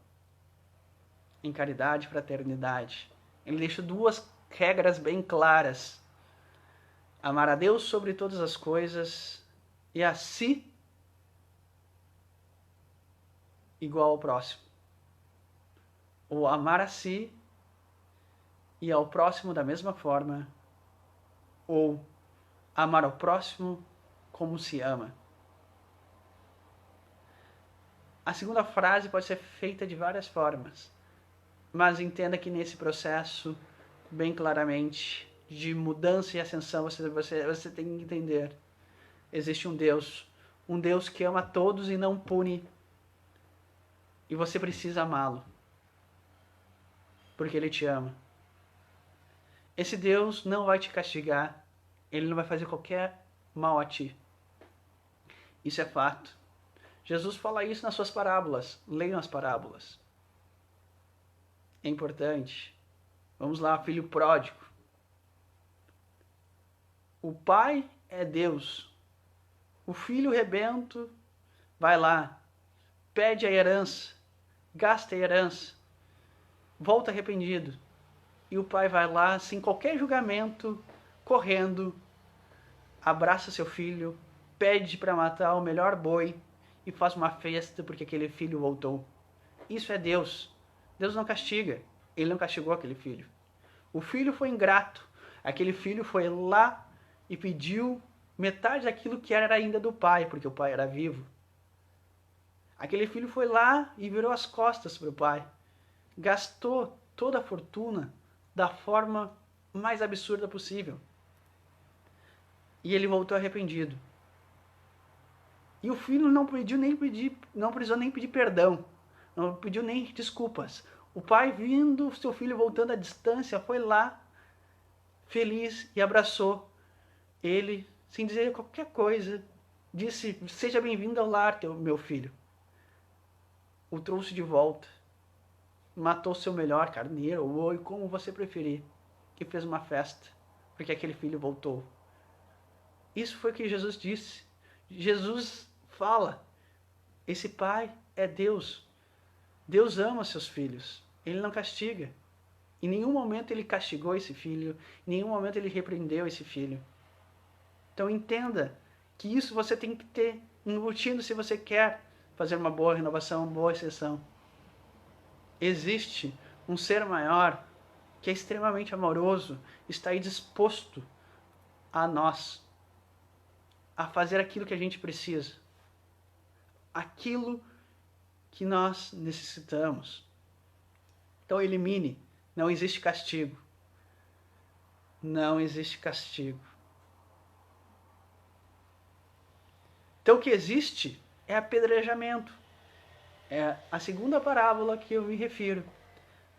em caridade e fraternidade. Ele deixou duas regras bem claras: amar a Deus sobre todas as coisas e a si igual ao próximo. Ou amar a si e ao próximo da mesma forma, ou amar ao próximo como se ama. A segunda frase pode ser feita de várias formas, mas entenda que nesse processo, bem claramente, de mudança e ascensão, você tem que entender: existe um Deus, um Deus que ama todos e não pune. E você precisa amá-lo, porque Ele te ama. Esse Deus não vai te castigar, Ele não vai fazer qualquer mal a ti. Isso é fato. Jesus fala isso nas suas parábolas. Leiam as parábolas. É importante. Vamos lá, filho pródigo. O pai é Deus. O filho rebento vai lá, pede a herança, gasta a herança, volta arrependido. E o pai vai lá, sem qualquer julgamento, correndo, abraça seu filho, pede para matar o melhor boi e faz uma festa porque aquele filho voltou. Isso é Deus. Deus não castiga. Ele não castigou aquele filho. O filho foi ingrato. Aquele filho foi lá e pediu metade daquilo que era ainda do pai, porque o pai era vivo. Aquele filho foi lá e virou as costas para o pai. Gastou toda a fortuna da forma mais absurda possível. E ele voltou arrependido. E o filho não precisou nem pedir perdão. Não pediu nem desculpas. O pai, vindo, seu filho voltando à distância, foi lá, feliz, e abraçou ele, sem dizer qualquer coisa. Disse, seja bem-vindo ao lar, meu filho. O trouxe de volta. Matou seu melhor carneiro, ou boi, como você preferir. E fez uma festa, porque aquele filho voltou. Isso foi o que Jesus disse. Jesus fala, esse pai é Deus. Deus ama seus filhos. Ele não castiga. Em nenhum momento ele castigou esse filho. Em nenhum momento ele repreendeu esse filho. Então entenda que isso você tem que ter embutido se você quer fazer uma boa renovação, uma boa exceção. Existe um ser maior que é extremamente amoroso, está aí disposto a nós, a fazer aquilo que a gente precisa. Aquilo que nós necessitamos. Então elimine. Não existe castigo. Não existe castigo. Então o que existe é apedrejamento. É a segunda parábola que eu me refiro.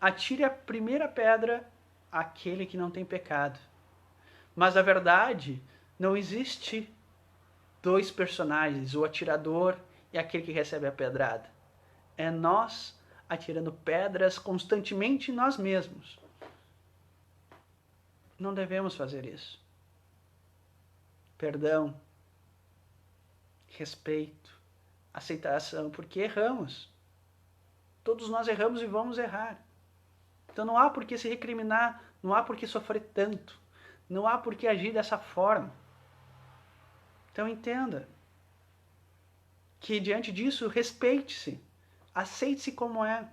Atire a primeira pedra àquele que não tem pecado. Mas na verdade, não existe dois personagens, o atirador e aquele que recebe a pedrada. É nós atirando pedras constantemente em nós mesmos. Não devemos fazer isso. Perdão, respeito, aceitação, porque erramos. Todos nós erramos e vamos errar. Então não há por que se recriminar, não há por que sofrer tanto, não há por que agir dessa forma. Então entenda que diante disso, respeite-se, aceite-se como é.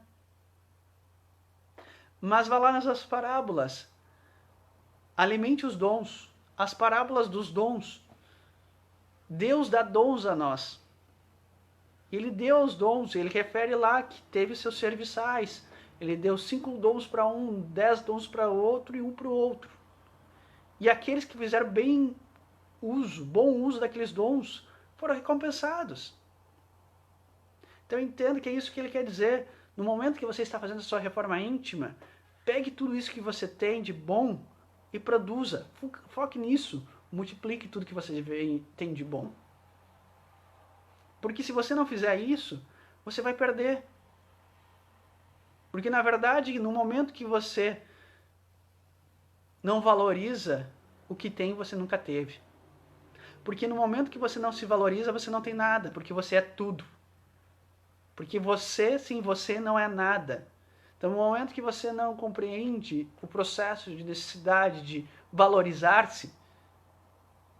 Mas vá lá nas parábolas, alimente os dons, as parábolas dos dons. Deus dá dons a nós. Ele deu os dons, ele refere lá que teve seus serviçais. Ele deu 5 dons para um, 10 dons para outro e 1 para o outro. E aqueles que fizeram bom uso daqueles dons, foram recompensados. Então entenda que é isso que ele quer dizer. No momento que você está fazendo a sua reforma íntima, pegue tudo isso que você tem de bom e produza. Foque nisso. Multiplique tudo que você tem de bom. Porque se você não fizer isso, você vai perder. Porque na verdade, no momento que você não valoriza o que tem, você nunca teve. Porque no momento que você não se valoriza, você não tem nada, porque você é tudo. Porque você, sem você, não é nada. Então no momento que você não compreende o processo de necessidade de valorizar-se,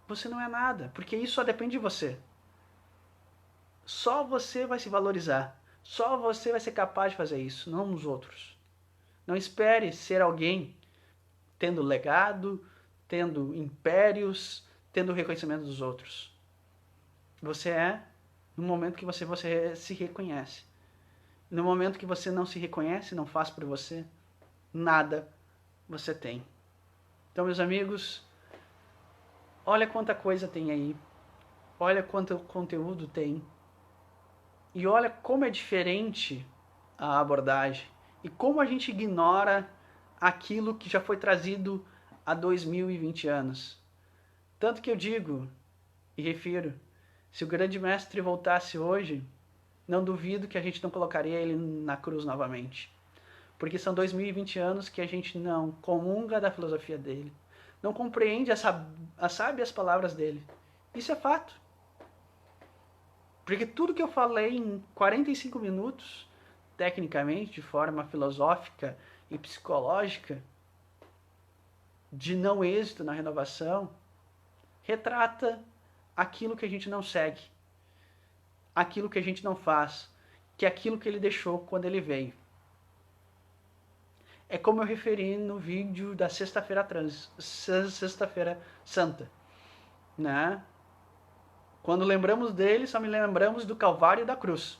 você não é nada, porque isso só depende de você. Só você vai se valorizar. Só você vai ser capaz de fazer isso, não os outros. Não espere ser alguém tendo legado, tendo impérios, tendo o reconhecimento dos outros. Você é no momento que você se reconhece. No momento que você não se reconhece, não faz por você, nada você tem. Então, meus amigos, olha quanta coisa tem aí. olha quanto conteúdo tem. E olha como é diferente a abordagem. E como a gente ignora aquilo que já foi trazido há 2020 anos. Tanto que eu digo e refiro, se o grande mestre voltasse hoje, não duvido que a gente não colocaria ele na cruz novamente. Porque são 2020 anos que a gente não comunga da filosofia dele, não compreende as sábias palavras dele. Isso é fato. Porque tudo que eu falei em 45 minutos, tecnicamente, de forma filosófica e psicológica, de não êxito na renovação, retrata aquilo que a gente não segue, aquilo que a gente não faz, que é aquilo que ele deixou quando ele veio. É como eu referi no vídeo da Sexta-feira Santa, né? Quando lembramos dele, só me lembramos do Calvário e da cruz,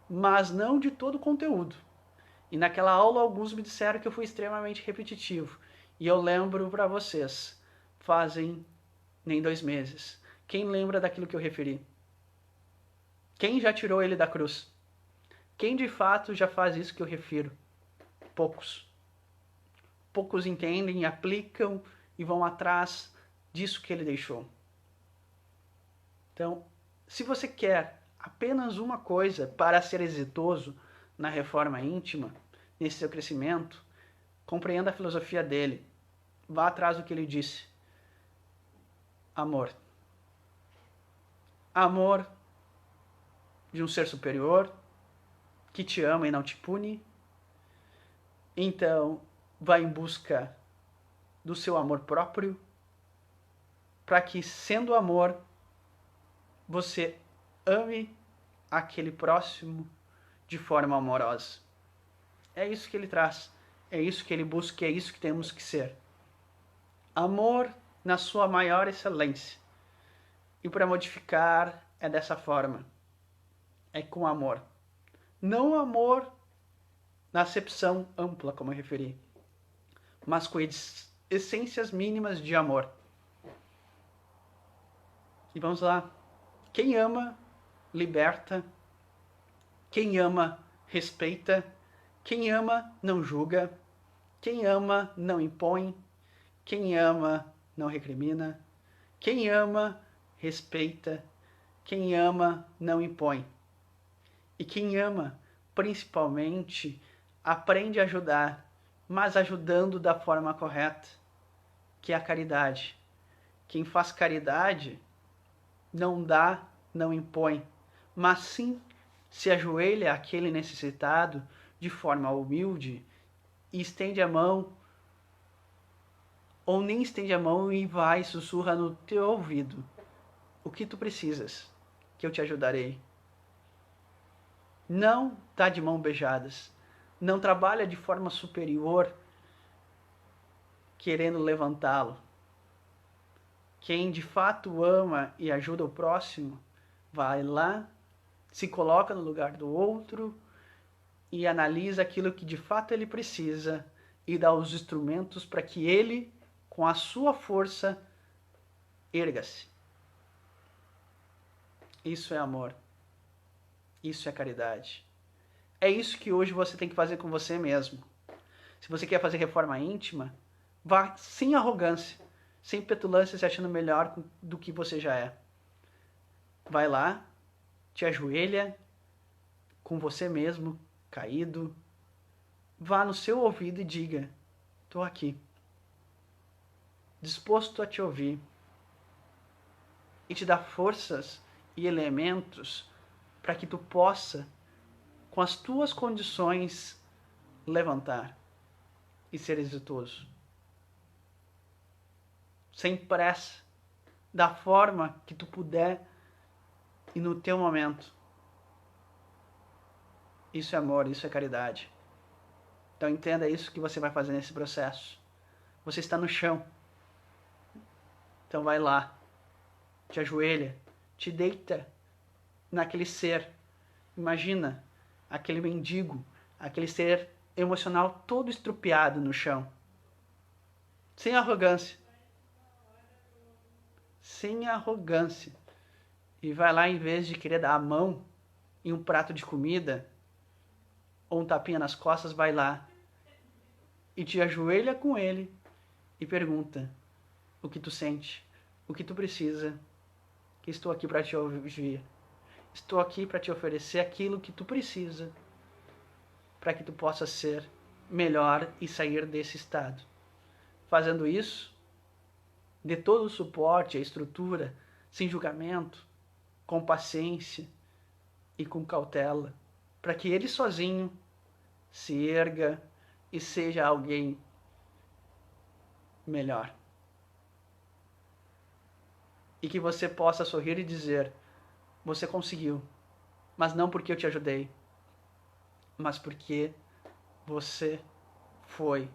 mas não de todo o conteúdo. E naquela aula alguns me disseram que eu fui extremamente repetitivo. E eu lembro para vocês, fazem nem 2 meses. Quem lembra daquilo que eu referi? Quem já tirou ele da cruz? Quem de fato já faz isso que eu refiro? Poucos. Poucos entendem, aplicam e vão atrás disso que ele deixou. Então, se você quer apenas uma coisa para ser exitoso na reforma íntima, nesse seu crescimento, compreenda a filosofia dele. Vá atrás do que ele disse. Amor. Amor de um ser superior que te ama e não te pune. Então, vá em busca do seu amor próprio, para que, sendo amor, você ame aquele próximo de forma amorosa. É isso que ele traz, é isso que ele busca, é isso que temos que ser. Amor na sua maior excelência. E para modificar é dessa forma. É com amor. Não amor na acepção ampla, como eu referi, mas com essências mínimas de amor. E vamos lá. Quem ama, liberta. Quem ama, respeita. Quem ama, não julga. Quem ama, não impõe. Quem ama, não recrimina. Quem ama, respeita. Quem ama, não impõe. E quem ama, principalmente, aprende a ajudar, mas ajudando da forma correta, que é a caridade. Quem faz caridade não dá, não impõe, mas sim se ajoelha àquele necessitado de forma humilde e estende a mão, ou nem estende a mão e vai sussurra no teu ouvido: o que tu precisas, que eu te ajudarei. Não dá de mão beijadas, não trabalha de forma superior querendo levantá-lo. Quem de fato ama e ajuda o próximo, vai lá, se coloca no lugar do outro e analisa aquilo que de fato ele precisa e dá os instrumentos para que ele, com a sua força, erga-se. Isso é amor. Isso é caridade. É isso que hoje você tem que fazer com você mesmo. Se você quer fazer reforma íntima, vá sem arrogância, sem petulância, se achando melhor do que você já é. Vai lá, te ajoelha com você mesmo, caído. Vá no seu ouvido e diga: estou aqui, disposto a te ouvir. E te dá forças e elementos para que tu possa, com as tuas condições, levantar e ser exitoso. Sem pressa, da forma que tu puder e no teu momento. Isso é amor, isso é caridade. Então entenda isso que você vai fazer nesse processo. Você está no chão. Então vai lá, te ajoelha, te deita naquele ser. Imagina aquele mendigo, aquele ser emocional todo estrupiado no chão. Sem arrogância. Sem arrogância. e vai lá, em vez de querer dar a mão em um prato de comida ou um tapinha nas costas, vai lá e te ajoelha com ele e pergunta o que tu sente, o que tu precisa, que estou aqui para te ouvir. Estou aqui para te oferecer aquilo que tu precisa para que tu possa ser melhor e sair desse estado. Fazendo isso, dê todo o suporte, a estrutura, sem julgamento, com paciência e com cautela, para que ele sozinho se erga e seja alguém melhor. E que você possa sorrir e dizer: você conseguiu, mas não porque eu te ajudei, mas porque você foi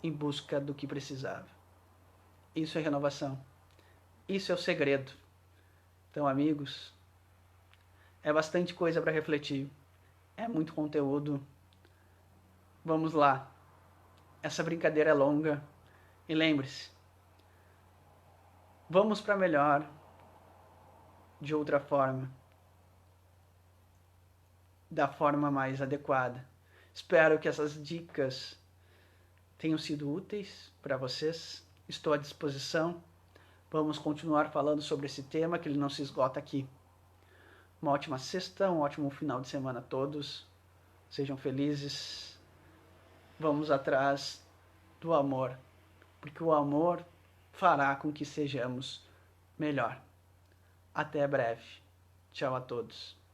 em busca do que precisava. Isso é renovação. Isso é o segredo. Então, amigos, é bastante coisa para refletir. É muito conteúdo. Vamos lá. Essa brincadeira é longa. E lembre-se, vamos para melhor de outra forma. Da forma mais adequada. Espero que essas dicas tenham sido úteis para vocês. Estou à disposição. Vamos continuar falando sobre esse tema, que ele não se esgota aqui. Uma ótima sexta, um ótimo final de semana a todos. Sejam felizes. Vamos atrás do amor, porque o amor fará com que sejamos melhor. Até breve. Tchau a todos.